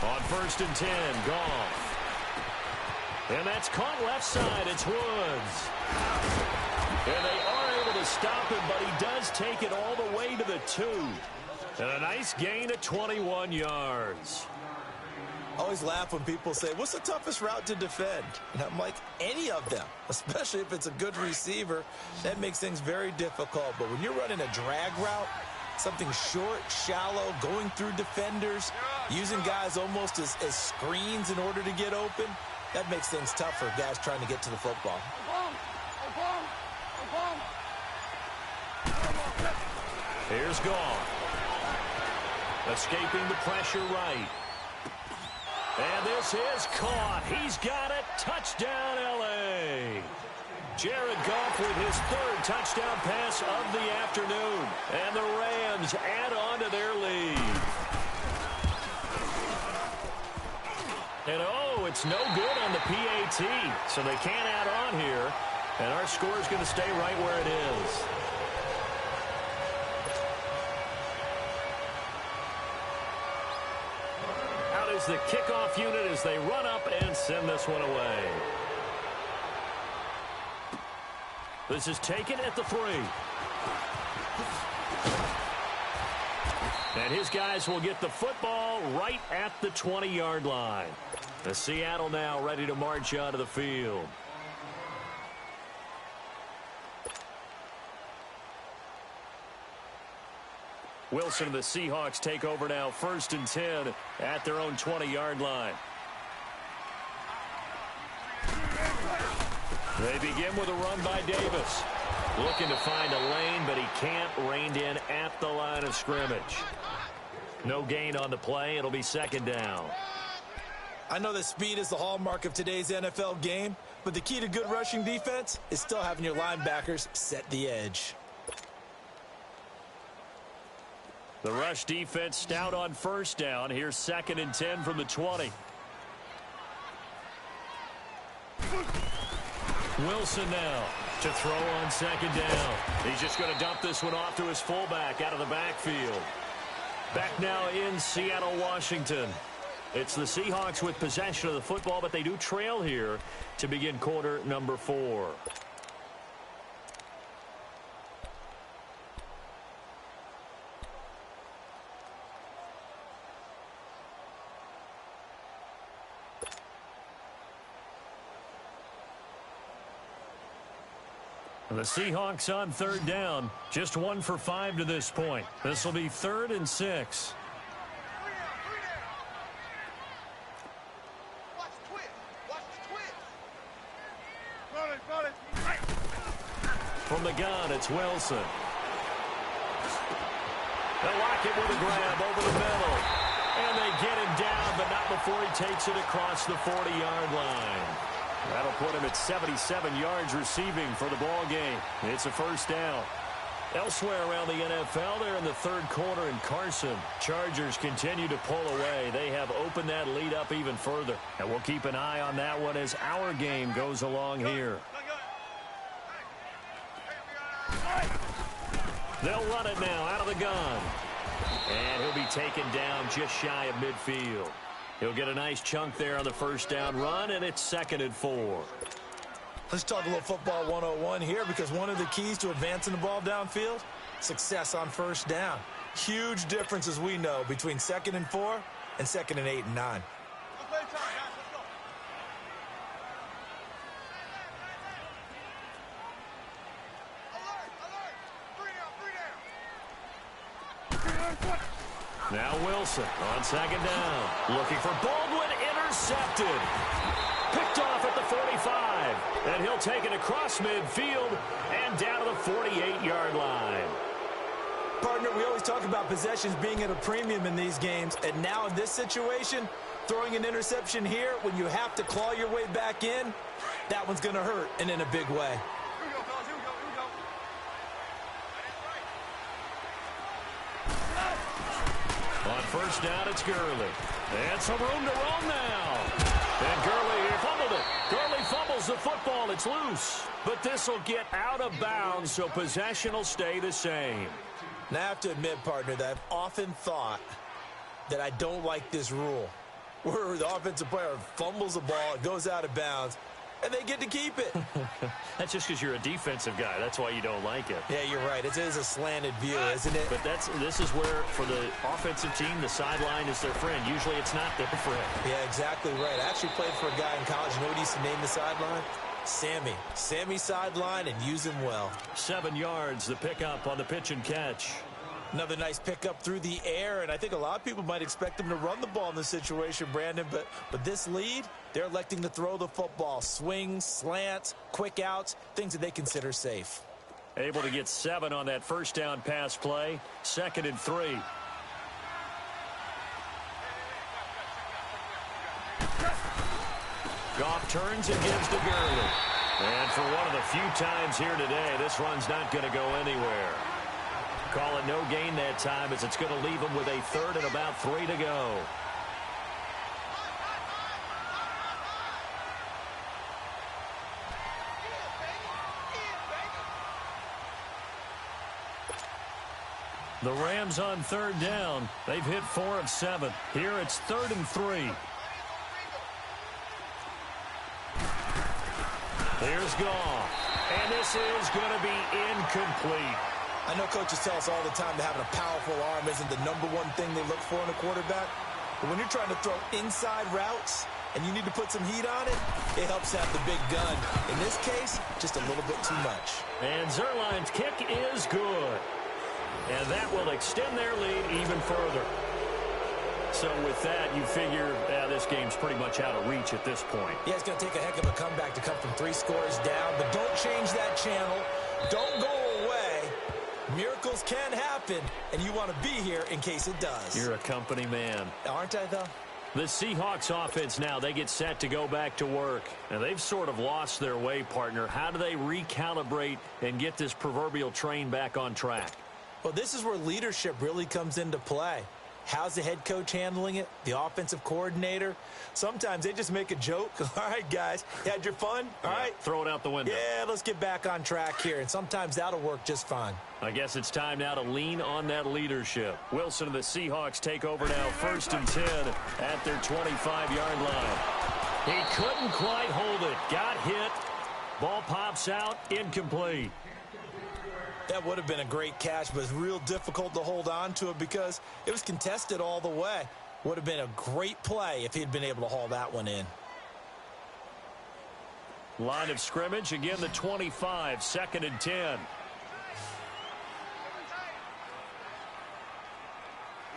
On 1st and 10, Goff. And that's caught left side. It's Woods. And they are able to stop him, but he does take it all the way to the 2. And a nice gain of 21 yards. I always laugh when people say, what's the toughest route to defend? And I'm like, any of them, especially if it's a good receiver. That makes things very difficult. But when you're running a drag route, something short, shallow, going through defenders, using guys almost as screens in order to get open, that makes things tough for guys trying to get to the football. Here's Goff. Escaping the pressure right. And this is caught. He's got it. Touchdown, L.A. Jared Goff with his 3rd touchdown pass of the afternoon. And the Rams add on to their lead. And oh, it's no good on the PAT. So they can't add on here. And our score is going to stay right where it is. Out is the kickoff unit as they run up and send this one away. This is taken at the 3. And his guys will get the football right at the 20-yard line. The Seattle now ready to march onto the field. Wilson and the Seahawks take over now, 1st and 10 at their own 20-yard line. They begin with a run by Davis. Looking to find a lane, but he can't. Reined in at the line of scrimmage. No gain on the play. It'll be 2nd down. I know that speed is the hallmark of today's NFL game, but the key to good rushing defense is still having your linebackers set the edge. The rush defense stout on 1st down. Here's 2nd and 10 from the 20. Wilson now to throw on 2nd down. He's just going to dump this one off to his fullback out of the backfield. Back now in Seattle, Washington. It's the Seahawks with possession of the football, but they do trail here to begin quarter number 4. The Seahawks on 3rd down. Just 1 for 5 to this point. This will be 3rd and 6. From the gun, it's Wilson. They'll lock it with a grab over the middle. And they get him down, but not before he takes it across the 40-yard line. That'll put him at 77 yards receiving for the ball game. It's a 1st down. Elsewhere around the NFL, they're in the 3rd quarter in Carson. Chargers continue to pull away. They have opened that lead up even further. And we'll keep an eye on that one as our game goes along here. They'll run it now out of the gun. And he'll be taken down just shy of midfield. He'll get a nice chunk there on the 1st down run, and it's 2nd and 4. Let's talk a little football 101 here, because one of the keys to advancing the ball downfield, success on 1st down. Huge difference, as we know, between 2nd and 4 and 2nd and 8 and 9. Now Wilson on second down. Looking for Baldwin, intercepted. Picked off at the 45. And he'll take it across midfield and down to the 48-yard line. Partner, we always talk about possessions being at a premium in these games. And now in this situation, throwing an interception here when you have to claw your way back in, that one's going to hurt, and in a big way. Here we go, fellas. Here we go. Here we go. On first down, it's Gurley. And some room to roam now. And Gurley fumbled it. Gurley fumbles the football. It's loose. But this will get out of bounds, so possession will stay the same. Now, I have to admit, partner, that I've often thought that I don't like this rule, where the offensive player fumbles the ball, it goes out of bounds, and they get to keep it. That's just because you're a defensive guy. That's why you don't like it. Yeah, you're right. It is a slanted view, isn't it? But this is where, for the offensive team, the sideline is their friend. Usually it's not their friend. Yeah, exactly right. I actually played for a guy in college. You know what he used to name the sideline? Sammy. Sammy sideline, and use him well. 7 yards, the pickup on the pitch and catch. Another nice pickup through the air, and I think a lot of people might expect him to run the ball in this situation, Brandon, but this lead, they're electing to throw the football. Swings, slants, quick outs, things that they consider safe. Able to get 7 on that first down pass play. 2nd and 3. Goff turns and gives to Gurley. And for one of the few times here today, this run's not going to go anywhere. Call it no gain that time, as it's going to leave them with a 3rd and about 3 to go. The Rams on 3rd down. They've hit 4 of 7. Here it's 3rd and 3. Here's Goff. And this is going to be incomplete. I know coaches tell us all the time that having a powerful arm isn't the #1 thing they look for in a quarterback. But when you're trying to throw inside routes and you need to put some heat on it, it helps have the big gun. In this case, just a little bit too much. And Zerline's kick is good. And that will extend their lead even further. So with that, you figure this game's pretty out of reach at this point. Yeah, it's going to take a heck of a comeback to come from 3 scores down. But don't change that channel. Don't go away. Miracles can happen, and you want to be here in case it does. You're a company man. Aren't I, though? The Seahawks offense now, they get set to go back to work. And they've sort of lost their way, partner. How do they recalibrate and get this proverbial train back on track? Well, this is where leadership really comes into play. How's the head coach handling it? The offensive coordinator? Sometimes they just make a joke. All right, guys, you had your fun? All right. Throw it out the window. Yeah, let's get back on track here. And sometimes that'll work just fine. I guess it's time now to lean on that leadership. Wilson and the Seahawks take over now, 1st and 10 at their 25-yard line. He couldn't quite hold it. Got hit. Ball pops out. Incomplete. That would have been a great catch, but it's real difficult to hold on to it because it was contested all the way. Would have been a great play if he'd been able to haul that one in. Line of scrimmage, again the 25, 2nd and 10.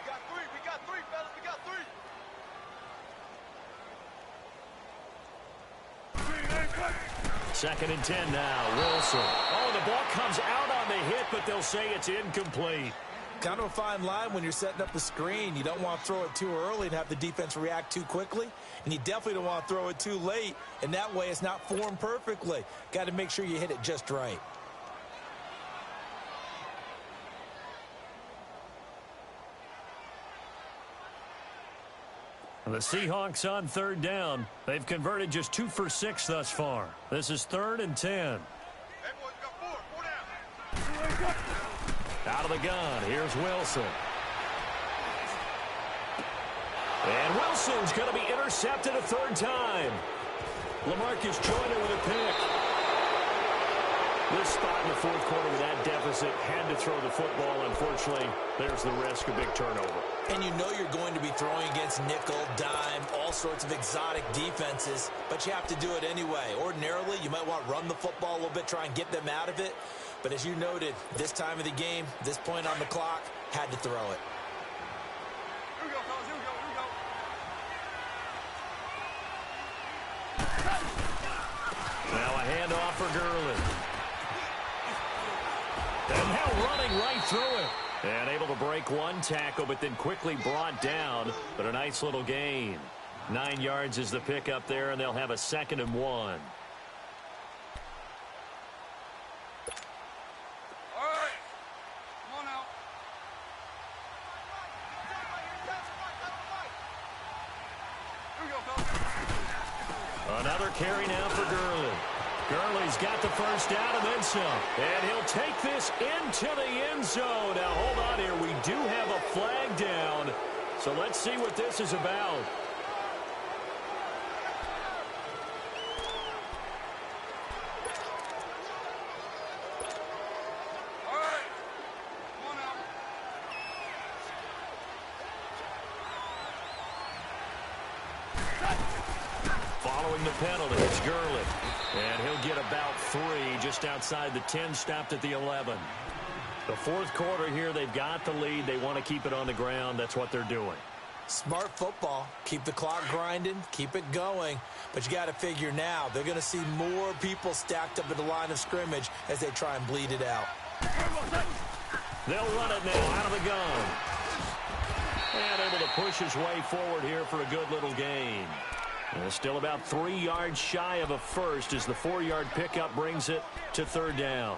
We got 3, fellas. We got 3. 2nd and 10 now, Wilson. Oh, the ball comes out on the hit, but they'll say it's incomplete. Kind of a fine line when you're setting up a screen. You don't want to throw it too early and have the defense react too quickly. And you definitely don't want to throw it too late, and that way it's not formed perfectly. Got to make sure you hit it just right. The Seahawks on 3rd down. They've converted just 2 for 6 thus far. This is 3rd and 10. Hey, boys, we got 4. 4 down. Out of the gun, here's Wilson. And Wilson's going to be intercepted a 3rd time. LaMarcus Joyner with a pick. This spot in the 4th quarter with that deficit, had to throw the football. Unfortunately, there's the risk of big turnover. And you know you're going to be throwing against nickel, dime, all sorts of exotic defenses, but you have to do it anyway. Ordinarily, you might want to run the football a little bit, try and get them out of it. But as you noted, this time of the game, this point on the clock, had to throw it. running right through it. And able to break one tackle, but then quickly brought down. But a nice little gain. 9 yards is the pickup there, and they'll have a 2nd and 1. All right. Come on out. Here we go, fellas. Another carry now for Gurley. Gurley's got the first down and then some. And he'll take this into the end zone. Now, hold on here. We do have a flag down. So let's see what this is about. All right. Come on out. Following the penalty, it's Gurley. And he'll get about 3 just outside the 10, stopped at the 11. The fourth quarter here, they've got the lead. They want to keep it on the ground. That's what they're doing. Smart football. Keep the clock grinding. Keep it going. But you got to figure now, they're going to see more people stacked up at the line of scrimmage as they try and bleed it out. They'll run it now out of the gun. And able to push his way forward here for a good little gain. And still about 3 yards shy of a first as the 4-yard pickup brings it to 3rd down.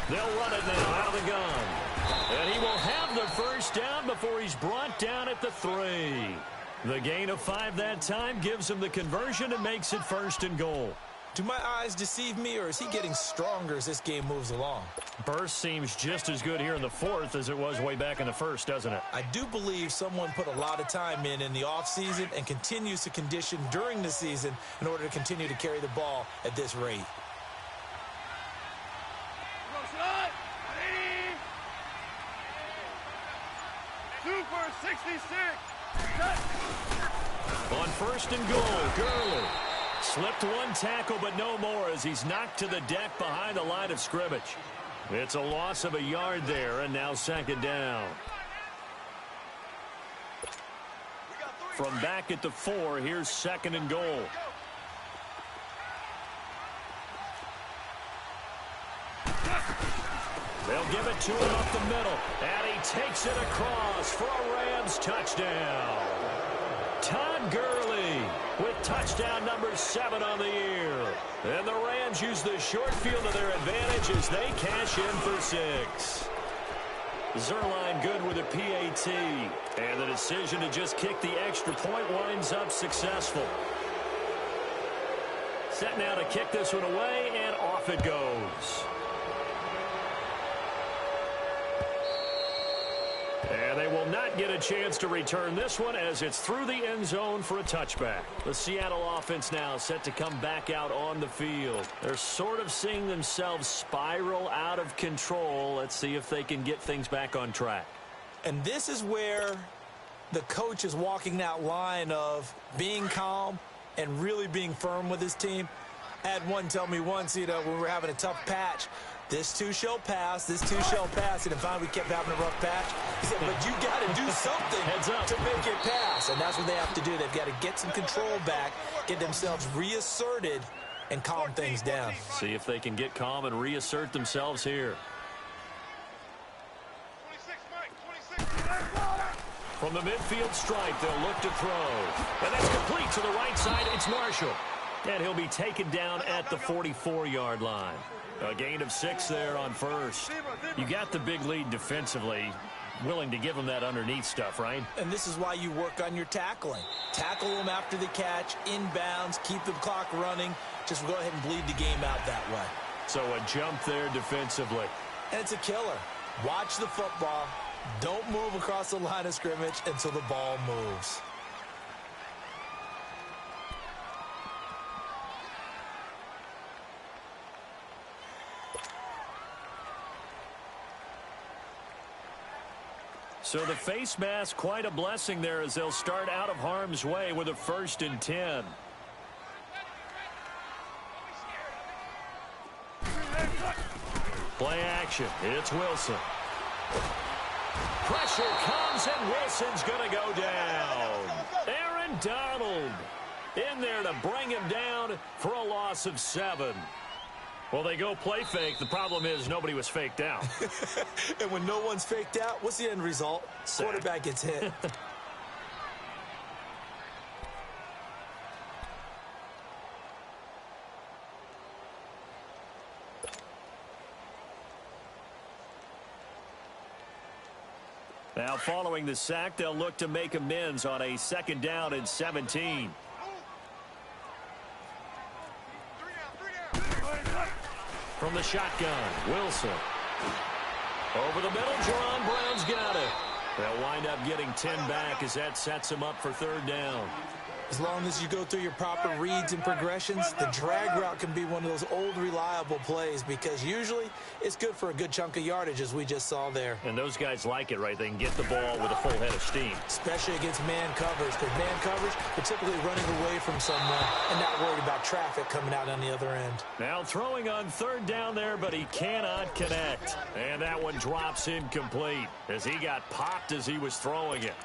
They'll run it now out of the gun. And he will have the first down before he's brought down at the 3. The gain of 5 that time gives him the conversion and makes it 1st and goal. Do my eyes deceive me, or is he getting stronger as this game moves along? Burst seems just as good here in the 4th as it was way back in the 1st, doesn't it? I do believe someone put a lot of time in the offseason and continues to condition during the season in order to continue to carry the ball at this rate. Super 66. On 1st and goal, Gurley slipped one tackle, but no more as he's knocked to the deck behind the line of scrimmage. It's a loss of a yard there, and now 2nd down. From back at the 4, here's 2nd and goal. They'll give it to him up the middle, and he takes it across for a Rams touchdown. Todd Gurley with touchdown number 7 on the year. And the Rams use the short field to their advantage as they cash in for 6. Zerline good with a PAT. And the decision to just kick the extra point winds up successful. Set now to kick this one away, and off it goes. And they will not get a chance to return this one as it's through the end zone for a touchback. The Seattle offense now set to come back out on the field. They're sort of seeing themselves spiral out of control. Let's see if they can get things back on track. And this is where the coach is walking that line of being calm and really being firm with his team. I had one tell me once, when we were having a tough patch, this too shall pass, this too shall pass. And finally we kept having a rough patch. He said, but you got to do something Heads up. to make it pass. And that's what they have to do. They've got to get some control back, get themselves reasserted, and calm things down. See if they can get calm and reassert themselves here. 26, Mike, 26. From the midfield stripe, they'll look to throw. And that's complete to the right side. It's Marshall. And he'll be taken down at the 44-yard line. A gain of 6 there on first. You got the big lead defensively. Willing to give them that underneath stuff, right? And this is why you work on your tackling. Tackle them after the catch, inbounds, keep the clock running. Just go ahead and bleed the game out that way. So a jump there defensively. And it's a killer. Watch the football. Don't move across the line of scrimmage until the ball moves. So the face mask, quite a blessing there as they'll start out of harm's way with a 1st and 10. Play action. It's Wilson. Pressure comes, and Wilson's going to go down. Aaron Donald in there to bring him down for a loss of 7. Well, they go play fake. The problem is nobody was faked out. And when no one's faked out, what's the end result? Sack. Quarterback gets hit. Now, following the sack, they'll look to make amends on a 2nd down and 17. From the shotgun, Wilson. Over the middle, Jerron Brown's got it. They'll wind up getting 10 back as that sets him up for 3rd down. As long as you go through your proper reads and progressions, the drag route can be one of those old reliable plays because usually it's good for a good chunk of yardage, as we just saw there. And those guys like it, right? They can get the ball with a full head of steam. Especially against man coverage, because man coverage, they're typically running away from someone and not worried about traffic coming out on the other end. Now throwing on 3rd down there, but he cannot connect. And that one drops incomplete as he got popped as he was throwing it.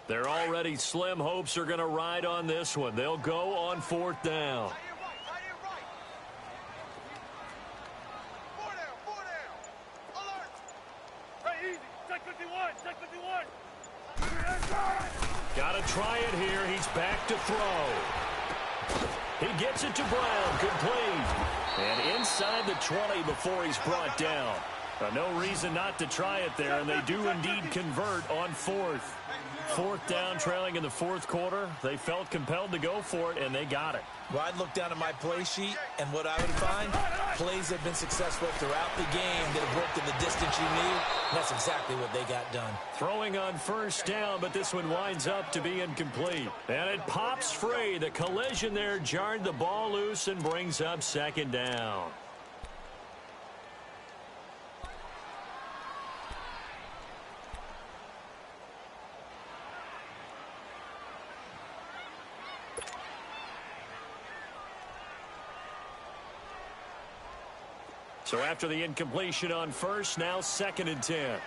Their already slim hopes are going to ride on this one. They'll go on 4th down. Got to try it here. He's back to throw. He gets it to Brown. Complete. And inside the 20 before he's brought down. No reason not to try it there, and they do indeed convert on 4th. 4th down, trailing in the 4th quarter. They felt compelled to go for it, and they got it. Well, I'd look down at my play sheet, and what I would find, plays have been successful throughout the game that have worked in the distance you need. And that's exactly what they got done. Throwing on 1st down, but this one winds up to be incomplete. And it pops free. The collision there jarred the ball loose and brings up 2nd down. So after the incompletion on 1st, now 2nd and 10.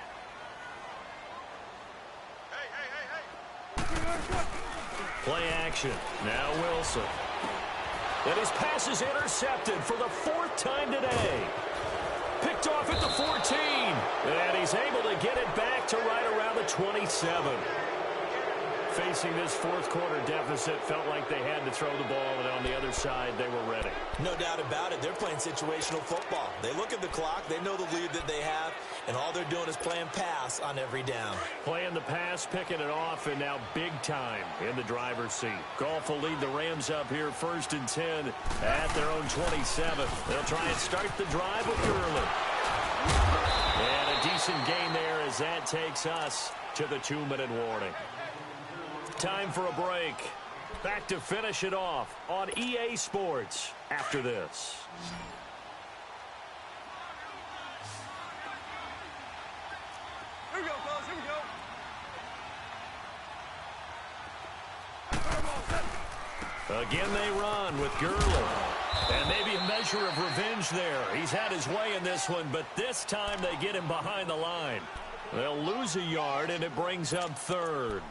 Play action. Now Wilson. And his pass is intercepted for the 4th time today. Picked off at the 14. And he's able to get it back to right around the 27. Facing this 4th quarter deficit, felt like they had to throw the ball, and on the other side, they were ready. No doubt about it. They're playing situational football. They look at the clock, they know the lead that they have, and all they're doing is playing pass on every down. Playing the pass, picking it off, and now big time in the driver's seat. Goff will lead the Rams up here 1st and 10 at their own 27. They'll try and start the drive with Gurley. And a decent gain there as that takes us to the 2-minute warning. Time for a break. Back to finish it off on EA Sports after this. Here we go, fellas. Here we go. Again, they run with Gurley. And maybe a measure of revenge there. He's had his way in this one, but this time they get him behind the line. They'll lose a yard, and it brings up 3rd.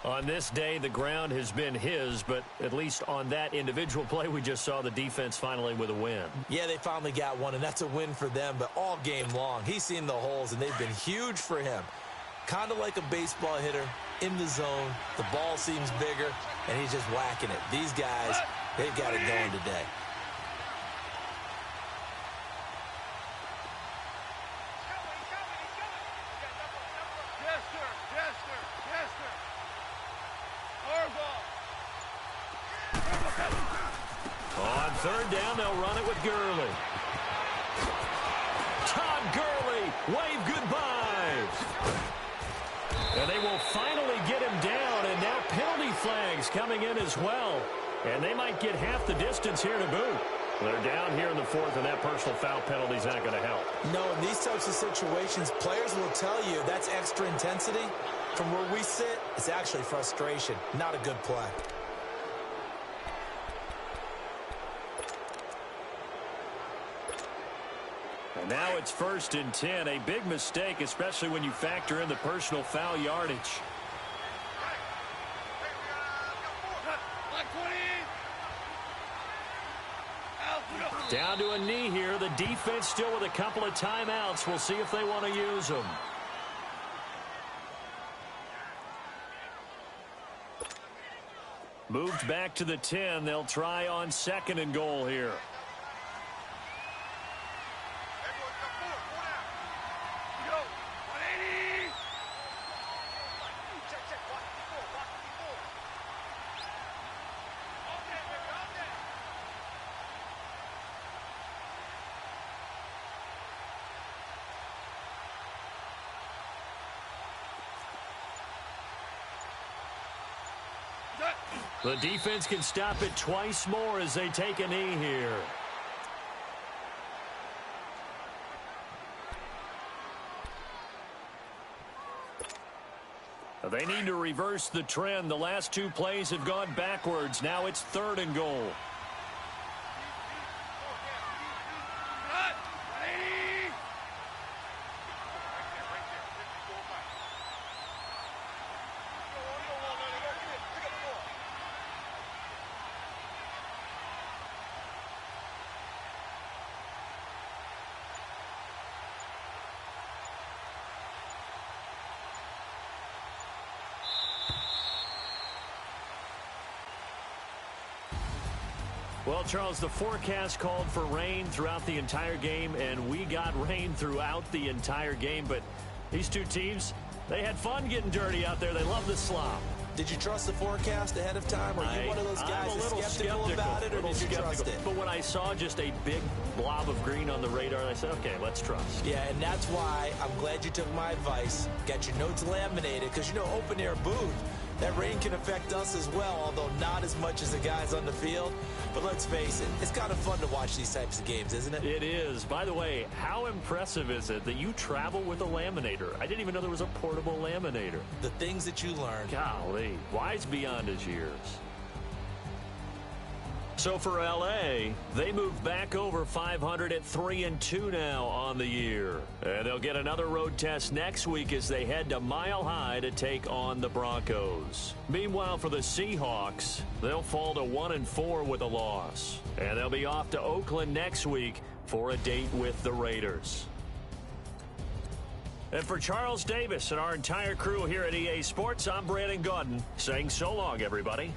On this day, the ground has been his, but at least on that individual play, we just saw the defense finally with a win. Yeah, they finally got one, and that's a win for them, but all game long, he's seen the holes, and they've been huge for him. Kind of like a baseball hitter in the zone. The ball seems bigger, and he's just whacking it. These guys, they've got it going today. Yes, sir. Yes, sir. Yes, sir. On 3rd down, they'll run it with Gurley. Todd Gurley, wave goodbye. And they will finally get him down, and now penalty flags coming in as well. And they might get half the distance here to boot. They're down here in the fourth, and that personal foul penalty is not going to help. No, in these types of situations, players will tell you that's extra intensity. From where we sit, it's actually frustration, not a good play. And now it's 1st and 10. A big mistake, especially when you factor in the personal foul yardage. Down to a knee here. The defense still with a couple of timeouts. We'll see if they want to use them. Moved back to the 10. They'll try on 2nd and goal here. The defense can stop it twice more as they take a knee here. They need to reverse the trend. The last 2 plays have gone backwards. Now it's 3rd and goal. Well, Charles, the forecast called for rain throughout the entire game, and we got rain throughout the entire game. But these two teams, they had fun getting dirty out there. They love the slop. Did you trust the forecast ahead of time? Or are you one of those guys that's skeptical about it, or did you trust it? But when I saw just a big blob of green on the radar, I said, okay, let's trust. Yeah, and that's why I'm glad you took my advice. Got your notes laminated, because, you know, open-air booth, that rain can affect us as well, although not as much as the guys on the field. But let's face it, it's kind of fun to watch these types of games, isn't it? It is. By the way, how impressive is it that you travel with a laminator? I didn't even know there was a portable laminator. The things that you learn. Golly, wise beyond his years. So for L.A., they move back over 500 at 3-2 now on the year. And they'll get another road test next week as they head to Mile High to take on the Broncos. Meanwhile, for the Seahawks, they'll fall to 1-4 with a loss. And they'll be off to Oakland next week for a date with the Raiders. And for Charles Davis and our entire crew here at EA Sports, I'm Brandon Gaudin saying so long, everybody.